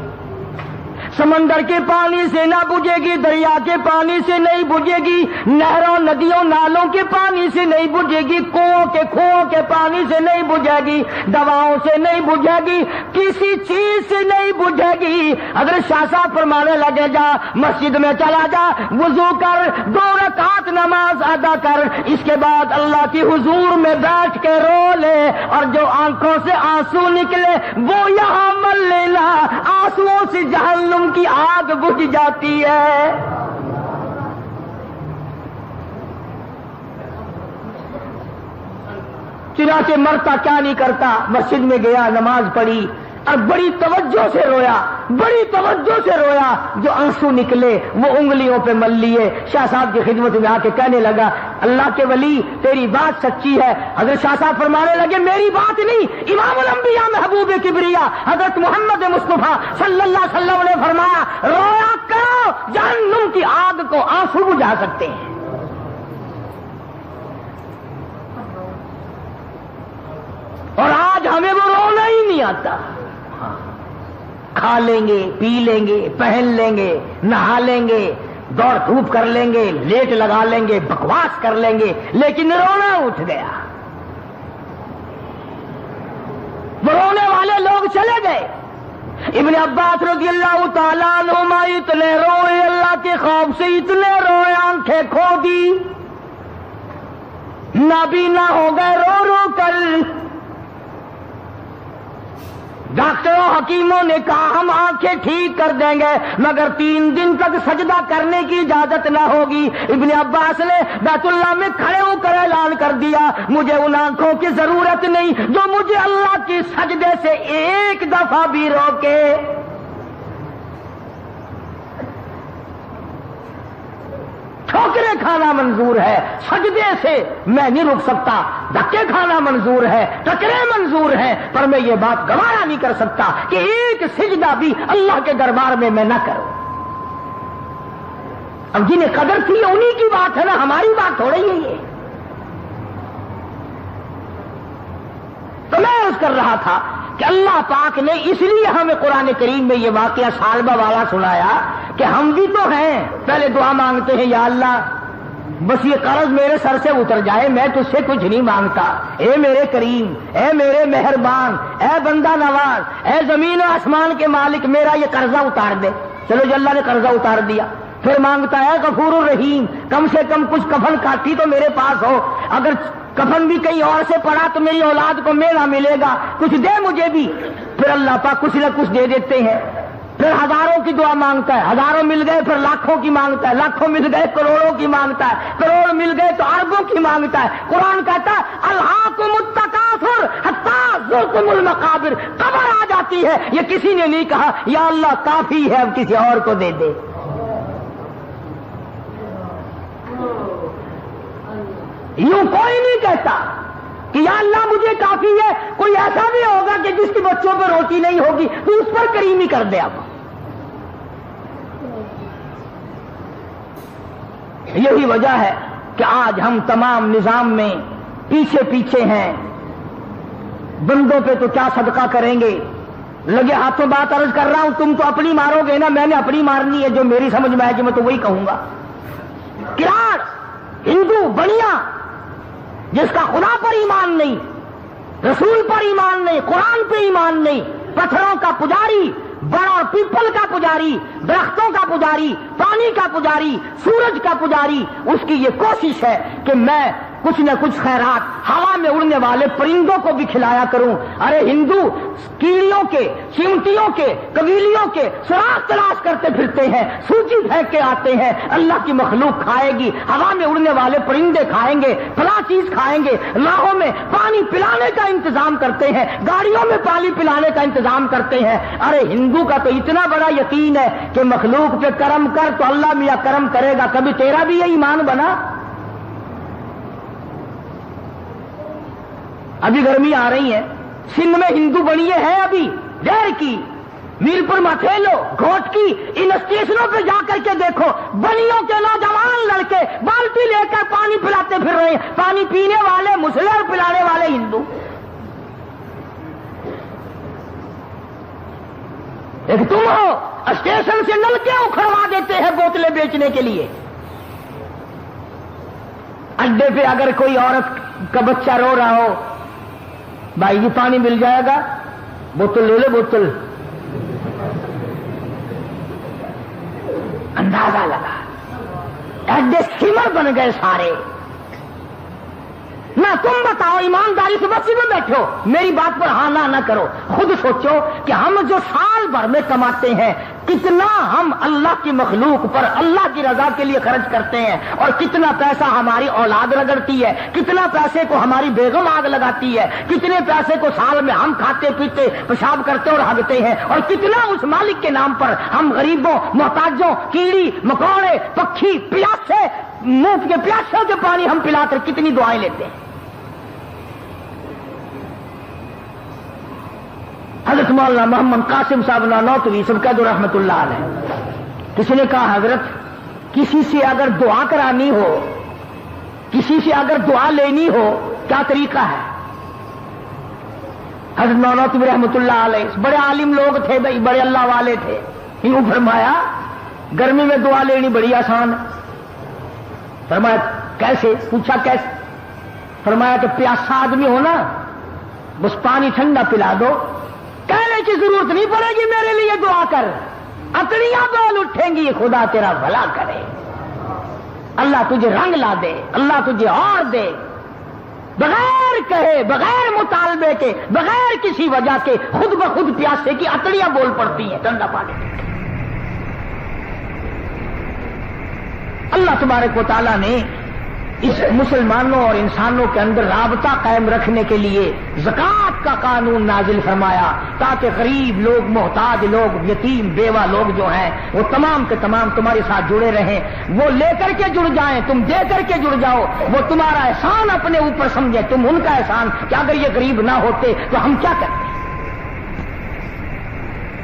سمندر کے پانی سے نہ بجھے گی، دریا کے پانی سے نہیں بجھے گی، نہروں ندیوں نالوں کے پانی سے نہیں بجھے گی، کنووں کے پانی سے نہیں بجھے گی، دواؤں سے نہیں بجھے گی، کسی چیز سے نہیں بجھے گی۔ حضرت شاہ صاحب فرمانے لگے جا مسجد میں چلا جا، وضو کر، 2 رکعت نماز ادا کر، اس کے بعد اللہ کی حضور میں بیٹھ کے رو لے، اور جو آنکھوں سے آنسو نکلے وہ یہاں مل لینا، آنسوؤں سے جہنم کی آگ بجھ جاتی ہے۔ چنانچہ مرتا کیا نہیں کرتا، مسجد میں گیا، نماز پڑھی اور بڑی توجہ سے رویا، بڑی توجہ سے رویا، جو آنسو نکلے وہ انگلیوں پہ مل لیے۔ شاہ صاحب کی خدمت میں آ کے کہنے لگا اللہ کے ولی تیری بات سچی ہے۔ حضرت شاہ صاحب فرمانے لگے میری بات نہیں، امام الانبیاء محبوب کبریا حضرت محمد مصطفیٰ صلی اللہ علیہ وسلم نے فرمایا رویا کرو، جہنم کی آگ کو آنسو بجھا سکتے ہیں۔ اور آج ہمیں وہ رونا ہی نہیں آتا۔ کھا لیں گے، پی لیں گے، پہن لیں گے، نہا لیں گے، دوڑ دھوپ کر لیں گے، لیٹ لگا لیں گے، بکواس کر لیں گے، لیکن رونا اٹھ گیا۔ وہ رونے والے لوگ چلے گئے۔ ابن عباس رضی اللہ تعالیٰ عنہما اتنے روئے، اللہ کے خوف سے اتنے روئے، آنکھیں کھو دی، نابینا ہو گئے رو رو کر۔ ڈاکٹروں حکیموں نے کہا ہم آنکھیں ٹھیک کر دیں گے مگر 3 دن تک سجدہ کرنے کی اجازت نہ ہوگی۔ ابن عباس نے بیت اللہ میں کھڑے ہو کر اعلان کر دیا مجھے ان آنکھوں کی ضرورت نہیں جو مجھے اللہ کی سجدے سے ایک دفعہ بھی روکے۔ ٹھوکریں کھانا منظور ہے، سجدے سے میں نہیں رک سکتا، دھکے کھانا منظور ہے، ٹکرے منظور ہیں، پر میں یہ بات گوارا نہیں کر سکتا کہ ایک سجدہ بھی اللہ کے دربار میں نہ کروں۔ اب جنہیں قدر تھی انہی کی بات ہے نا، ہماری بات تھوڑی ہے یہ۔ تو میں عرض کر رہا تھا کہ اللہ پاک نے اس لیے ہمیں قرآن کریم میں یہ واقعہ سالبہ والا سنایا کہ ہم بھی تو ہیں، پہلے دعا مانگتے ہیں یا اللہ بس یہ قرض میرے سر سے اتر جائے، میں تجھ سے کچھ نہیں مانگتا، اے میرے کریم، اے میرے مہربان، اے بندہ نواز، اے زمین و آسمان کے مالک میرا یہ قرضہ اتار دے۔ چلو جی اللہ نے قرضہ اتار دیا، پھر مانگتا ہے غفور الرحیم کم سے کم کچھ کفن کاٹی تو میرے پاس ہو، اگر کفن بھی کہیں اور سے پڑا تو میری اولاد کو میرا ملے گا، کچھ دے مجھے بھی۔ پھر اللہ پاک کچھ نہ کچھ دے دیتے ہیں۔ پھر ہزاروں کی دعا مانگتا ہے، ہزاروں مل گئے پھر لاکھوں کی مانگتا ہے، لاکھوں مل گئے کروڑوں کی مانگتا ہے، کروڑ مل گئے تو اربوں کی مانگتا ہے۔ قرآن کہتا ہے الہاکم التکاثر حتی زرتم المقابر، قبر آ جاتی ہے، یہ کسی نے نہیں کہا یا اللہ کافی ہے اب کسی اور کو دے دے۔ یوں کوئی نہیں کہتا کہ یا اللہ مجھے کافی ہے، کوئی ایسا بھی ہوگا کہ جس کے بچوں پہ روٹی نہیں ہوگی تو اس پر کریمی کر دے۔ اب یہی وجہ ہے کہ آج ہم تمام نظام میں پیچھے پیچھے ہیں، بندوں پہ تو کیا صدقہ کریں گے، لگے ہاتھوں بات عرض کر رہا ہوں، تم تو اپنی مارو گے نا، میں نے اپنی مارنی ہے، جو میری سمجھ میں ہے کہ میں تو وہی کہوں گا۔ کراڑ ہندو بنیا جس کا خدا پر ایمان نہیں، رسول پر ایمان نہیں، قرآن پہ ایمان نہیں، پتھروں کا پجاری، بڑا پیپل کا پجاری، درختوں کا پجاری، پانی کا پجاری، سورج کا پجاری، اس کی یہ کوشش ہے کہ میں کچھ نہ کچھ خیرات ہوا میں اڑنے والے پرندوں کو بھی کھلایا کروں۔ ارے ہندو کیڑیوں کے، چمٹیوں کے، قبیلیوں کے سراغ تلاش کرتے پھرتے ہیں، سوچی پھینک کے آتے ہیں، اللہ کی مخلوق کھائے گی، ہوا میں اڑنے والے پرندے کھائیں گے، فلاں چیز کھائیں گے، راہوں میں پانی پلانے کا انتظام کرتے ہیں، گاڑیوں میں پانی پلانے کا انتظام کرتے ہیں۔ ارے ہندو کا تو اتنا بڑا یقین ہے کہ مخلوق پہ کرم کر تو اللہ میاں کرم کرے گا، کبھی تیرا بھی یہ ایمان بنا؟ ابھی گرمی آ رہی ہے، سندھ میں ہندو بنیے ہیں ابھی ڈیر کی، میرپور متھیلو، گھوٹ کی، ان اسٹیشنوں پہ جا کر کے دیکھو، بنیوں کے نوجوان لڑکے بالٹی لے کر پانی پلاتے پھر رہے ہیں، پانی پینے والے مسلم اور پلانے والے ہندو۔ ایک تم ہو اسٹیشن سے نلکے اکھڑوا دیتے ہیں بوتلیں بیچنے کے لیے. اڈے پہ اگر کوئی عورت کا بچہ رو رہا ہو، بھائی جی پانی مل جائے گا، بوتل لے لو بوتل. اندازہ لگا اڈے اسٹیمر بن گئے سارے. نہ تم بتاؤ ایمانداری سے بس میں بیٹھو، میری بات پر ہاں نہ کرو. خود سوچو کہ ہم جو سال بھر میں کماتے ہیں کتنا ہم اللہ کی مخلوق پر اللہ کی رضا کے لیے خرچ کرتے ہیں، اور کتنا پیسہ ہماری اولاد رگڑتی ہے، کتنا پیسے کو ہماری بیگم آگ لگاتی ہے، کتنے پیسے کو سال میں ہم کھاتے پیتے پیشاب کرتے اور ہگتے ہیں، اور کتنا اس مالک کے نام پر ہم غریبوں محتاجوں کیڑی مکوڑے پکھی پیاسے منہ کے پیاسوں کے پانی ہم پلا کر کتنی دعائیں لیتے ہیں. حضرت مولانا محمد قاسم صاحب نانوتوی سب کہہ دو رحمت اللہ علیہ. کسی نے کہا حضرت کسی سے اگر دعا کرانی ہو، کسی سے اگر دعا لینی ہو کیا طریقہ ہے؟ حضرت نانوتوی رحمت اللہ علیہ بڑے عالم لوگ تھے بھائی، بڑے اللہ والے تھے. یوں فرمایا گرمی میں دعا لینی بڑی آسان ہے. فرمایا کیسے؟ پوچھا کیسے؟ فرمایا کہ پیاسا آدمی ہو نا، بس پانی ٹھنڈا پلا دو، کہنے کی ضرورت نہیں پڑے گی میرے لیے دعا کر، اکڑیاں بول اٹھیں گی خدا تیرا بھلا کرے، اللہ تجھے رنگ لا دے، اللہ تجھے اور دے. بغیر کہے، بغیر مطالبے کے، بغیر کسی وجہ کے خود بخود پیاسے کی اکڑیاں بول پڑتی ہیں ٹھنڈا پانی. اللہ تبارک و تعالیٰ نے اس مسلمانوں اور انسانوں کے اندر رابطہ قائم رکھنے کے لیے زکوٰۃ کا قانون نازل فرمایا، تاکہ غریب لوگ، محتاج لوگ، یتیم بیوہ لوگ جو ہیں وہ تمام کے تمام تمہارے ساتھ جڑے رہیں. وہ لے کر کے جڑ جائیں، تم دے کر کے جڑ جاؤ. وہ تمہارا احسان اپنے اوپر سمجھے، تم ان کا احسان کہ اگر یہ غریب نہ ہوتے تو ہم کیا کرتے.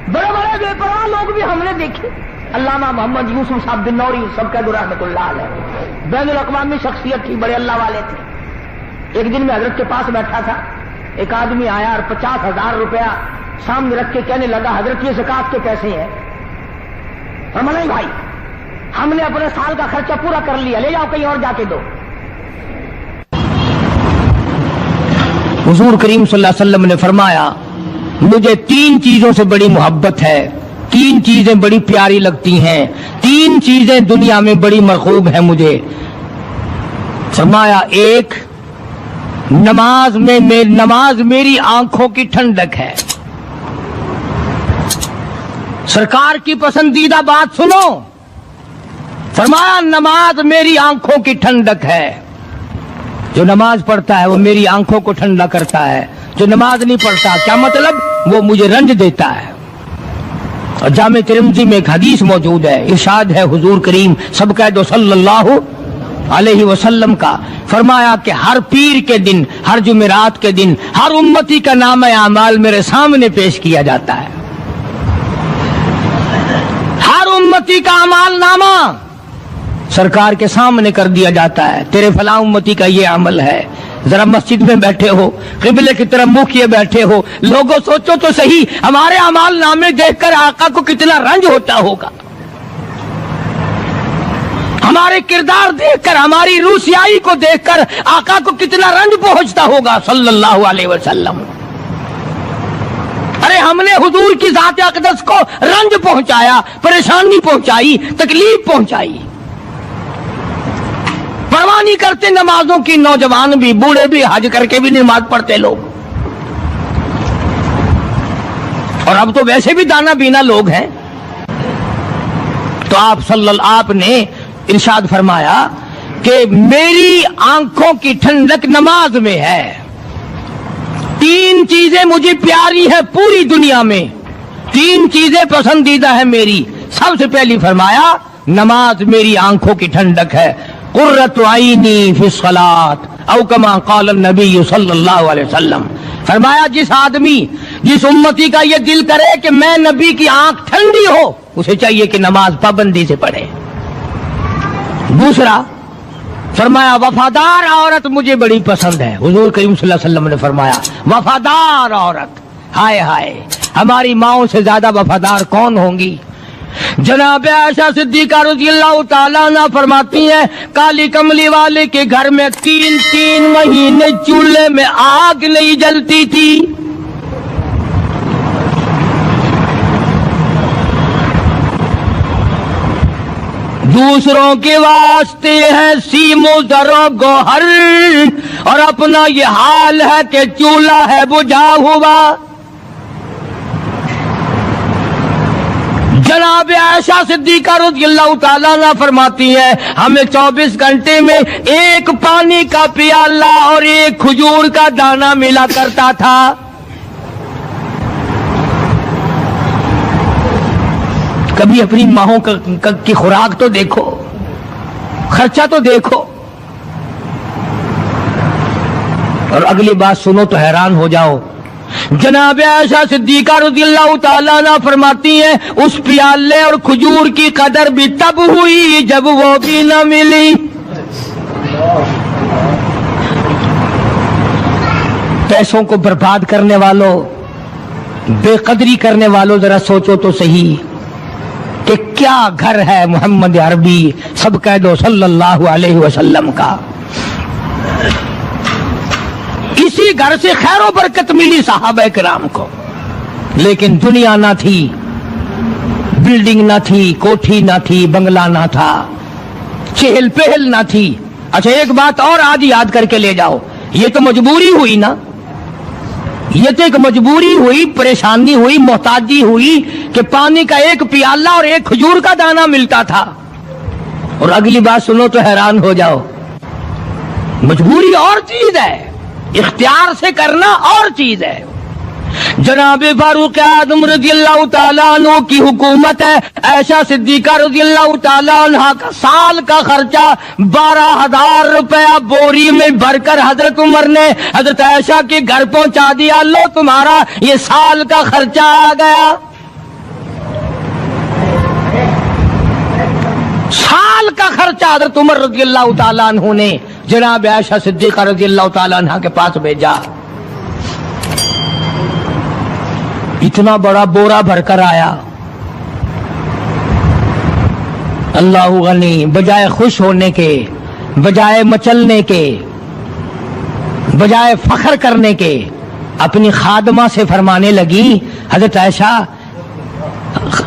بڑے بڑے بے پرواہ لوگ بھی ہم نے دیکھے. علامہ محمد یوسف صاحب بنوری سب کا رحمت اللہ علیہ بین الاقوامی شخصیت تھی، بڑے اللہ والے تھے. ایک دن میں حضرت کے پاس بیٹھا تھا، ایک آدمی آیا اور 50,000 روپیہ سامنے رکھ کے کہنے لگا حضرت یہ زکوٰۃ کے پیسے ہیں. ہم نہیں بھائی، ہم نے اپنے سال کا خرچہ پورا کر لیا، لے جاؤ کہیں اور جا کے دو. حضور کریم صلی اللہ علیہ وسلم نے فرمایا مجھے 3 چیزوں سے بڑی محبت ہے، 3 چیزیں بڑی پیاری لگتی ہیں، 3 چیزیں دنیا میں بڑی مرغوب ہیں مجھے. فرمایا ایک نماز میں نماز میری آنکھوں کی ٹھنڈک ہے. سرکار کی پسندیدہ بات سنو، فرمایا نماز میری آنکھوں کی ٹھنڈک ہے. جو نماز پڑھتا ہے وہ میری آنکھوں کو ٹھنڈا کرتا ہے، جو نماز نہیں پڑھتا کیا مطلب؟ وہ مجھے رنج دیتا ہے. اور جامع ترمذی میں ایک حدیث موجود ہے، ارشاد ہے حضور کریم سب کہہ دو صلی اللہ علیہ وسلم کا، فرمایا کہ ہر پیر کے دن، ہر جمعرات کے دن ہر امتی کا نامہ اعمال میرے سامنے پیش کیا جاتا ہے. ہر امتی کا اعمال نامہ سرکار کے سامنے کر دیا جاتا ہے. تیرے فلاں امتی کا یہ عمل ہے. ذرا مسجد میں بیٹھے ہو، قبلے کی طرف منہ کیے بیٹھے ہو، لوگوں سوچو تو صحیح ہمارے اعمال نامے دیکھ کر آقا کو کتنا رنج ہوتا ہوگا. ہمارے کردار دیکھ کر، ہماری روسیائی کو دیکھ کر آقا کو کتنا رنج پہنچتا ہوگا صلی اللہ علیہ وسلم. ارے ہم نے حضور کی ذات اقدس کو رنج پہنچایا، پریشانی پہنچائی، تکلیف پہنچائی. پرواہ نہیں کرتے نمازوں کی، نوجوان بھی، بوڑھے بھی، حج کر کے بھی نماز پڑھتے لوگ. اور اب تو ویسے بھی دانا بینا لوگ ہیں. تو آپ نے ارشاد فرمایا کہ میری آنکھوں کی ٹھنڈک نماز میں ہے. 3 چیزیں مجھے پیاری ہیں پوری دنیا میں، 3 چیزیں پسندیدہ ہیں میری. سب سے پہلی فرمایا نماز میری آنکھوں کی ٹھنڈک ہے. قرۃ عینی فی الصلاۃ او کما قال النبی صلی اللہ علیہ وسلم. فرمایا جس آدمی، جس امتی کا یہ دل کرے کہ میں نبی کی آنکھ ٹھنڈی ہو، اسے چاہیے کہ نماز پابندی سے پڑھے. دوسرا فرمایا وفادار عورت مجھے بڑی پسند ہے. حضور کریم صلی اللہ علیہ وسلم نے فرمایا وفادار عورت، ہائے ہائے ہماری ماؤں سے زیادہ وفادار کون ہوں گی؟ جناب عائشہ صدیقہ رضی اللہ تعالیٰ عنہ فرماتی ہیں کالی کملی والے کے گھر میں 3 مہینے چولہے میں آگ نہیں جلتی تھی. دوسروں کے واسطے ہیں سیم و زر و گوہر اور اپنا یہ حال ہے کہ چولہا ہے بجھا ہوا. جناب عائشہ صدیقہ رضی اللہ تعالیٰ عنہ فرماتی ہیں ہمیں 24 گھنٹے میں ایک پانی کا پیالہ اور ایک کھجور کا دانہ ملا کرتا تھا. کبھی اپنی ماہوں کی خوراک تو دیکھو, خرچہ تو دیکھو. اور اگلی بات سنو تو حیران ہو جاؤ. جناب عائشہ صدیقہ رضی اللہ تعالیٰ عنہ فرماتی ہیں اس پیالے اور کھجور کی قدر بھی تب ہوئی جب وہ بھی نہ ملی. پیسوں کو برباد کرنے والوں, بے قدری کرنے والوں, ذرا سوچو تو صحیح کہ کیا گھر ہے محمد عربی سب کہہ دو صلی اللہ علیہ وسلم کا. اسی گھر سے خیر و برکت ملی صحابہ کرام کو, لیکن دنیا نہ تھی, بلڈنگ نہ تھی, کوٹھی نہ تھی, بنگلہ نہ تھا, چہل پہل نہ تھی. اچھا ایک بات اور آج یاد کر کے لے جاؤ, یہ تو مجبوری ہوئی نا, یہ تو ایک مجبوری ہوئی, پریشانی ہوئی, محتاجی ہوئی کہ پانی کا ایک پیالہ اور ایک کھجور کا دانہ ملتا تھا. اور اگلی بات سنو تو حیران ہو جاؤ, مجبوری اور چیز ہے, اختیار سے کرنا اور چیز ہے. جناب فاروق اعظم رضی اللہ تعالیٰ عنہ کی حکومت ہے. عائشہ صدیقہ رضی اللہ تعالیٰ عنہ کا سال کا خرچہ 12,000 روپیہ بوری میں بھر کر حضرت عمر نے حضرت عائشہ کے گھر پہنچا دیا. لو تمہارا یہ سال کا خرچہ آ گیا. سال کا خرچہ حضرت عمر رضی اللہ تعالیٰ عنہ نے جناب عائشہ صدیقہ رضی اللہ تعالیٰ عنہ کے پاس بھیجا. اتنا بڑا بورا بھر کر آیا. اللہ غنی, بجائے خوش ہونے کے, بجائے مچلنے کے, بجائے فخر کرنے کے, اپنی خادمہ سے فرمانے لگی, حضرت عائشہ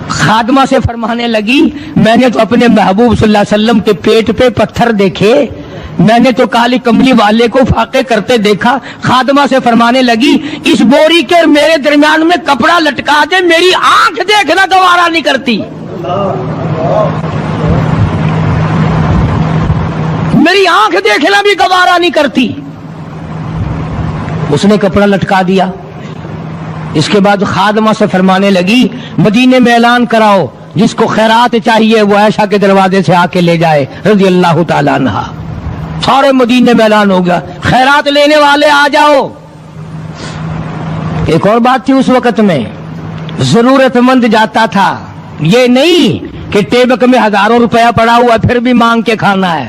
خادمہ سے فرمانے لگی میں نے تو اپنے محبوب صلی اللہ علیہ وسلم کے پیٹ پہ پتھر دیکھے, میں نے تو کالی کملی والے کو فاقے کرتے دیکھا. خادمہ سے فرمانے لگی اس بوری کے اور میرے درمیان میں کپڑا لٹکا دے, میری آنکھ دیکھنا گوارا نہیں کرتی, میری آنکھ دیکھنا بھی گوارا نہیں کرتی. اس نے کپڑا لٹکا دیا. اس کے بعد خادمہ سے فرمانے لگی مدینے میں اعلان کراؤ جس کو خیرات چاہیے وہ عائشہ کے دروازے سے آ کے لے جائے رضی اللہ تعالیٰ عنہ. سارے مدینے میں اعلان ہو گیا خیرات لینے والے آ جاؤ. ایک اور بات تھی اس وقت میں, ضرورت مند جاتا تھا, یہ نہیں کہ ٹیبک میں ہزاروں روپیہ پڑا ہوا پھر بھی مانگ کے کھانا ہے,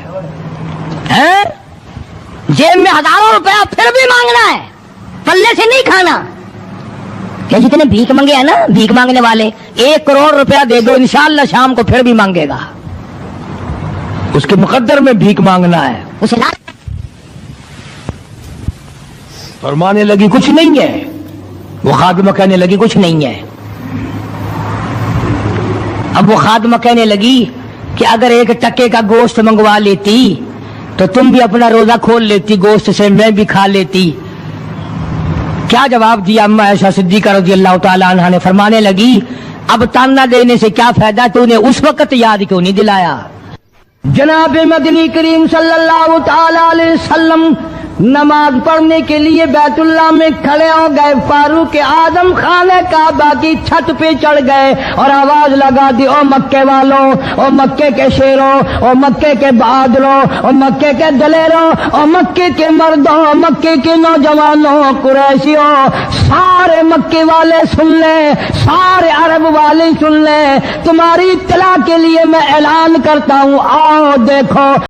جیب میں ہزاروں روپیہ پھر بھی مانگنا ہے, پلے سے نہیں کھانا. کہ جتنے بھیک مانگے ہیں نا, بھیک مانگنے والے 1 کروڑ روپیہ دے دو انشاءاللہ شام کو پھر بھی مانگے گا. اس کے مقدر میں بھیک مانگنا ہے. اسے فرمانے لگی کچھ نہیں ہے. وہ خادمہ کہنے لگی کچھ نہیں ہے. اب وہ خادمہ کہنے لگی کہ اگر 1 ٹکے کا گوشت منگوا لیتی تو تم بھی اپنا روزہ کھول لیتی, گوشت سے میں بھی کھا لیتی. کیا جواب دیا اما عائشہ صدیقہ رضی اللہ تعالیٰ عنہ نے؟ فرمانے لگی اب تانا دینے سے کیا فائدہ, تو نے اس وقت یاد کیوں نہیں دلایا. جناب مدنی کریم صلی اللہ تعالی علیہ وسلم نماز پڑھنے کے لیے بیت اللہ میں کھڑے ہو گئے. فاروق اعظم خانہ کعبہ کی چھت پہ چڑھ گئے اور آواز لگا دی او مکے والوں, او مکے کے شیروں, او مکے کے بہادروں, او مکے کے دلیروں, او مکے کے مردوں, مکے کے نوجوانوں, قریشیوں, سارے مکے والے سن لیں, سارے عرب والے سن لیں, تمہاری اطلاع کے لیے میں اعلان کرتا ہوں, آؤ دیکھو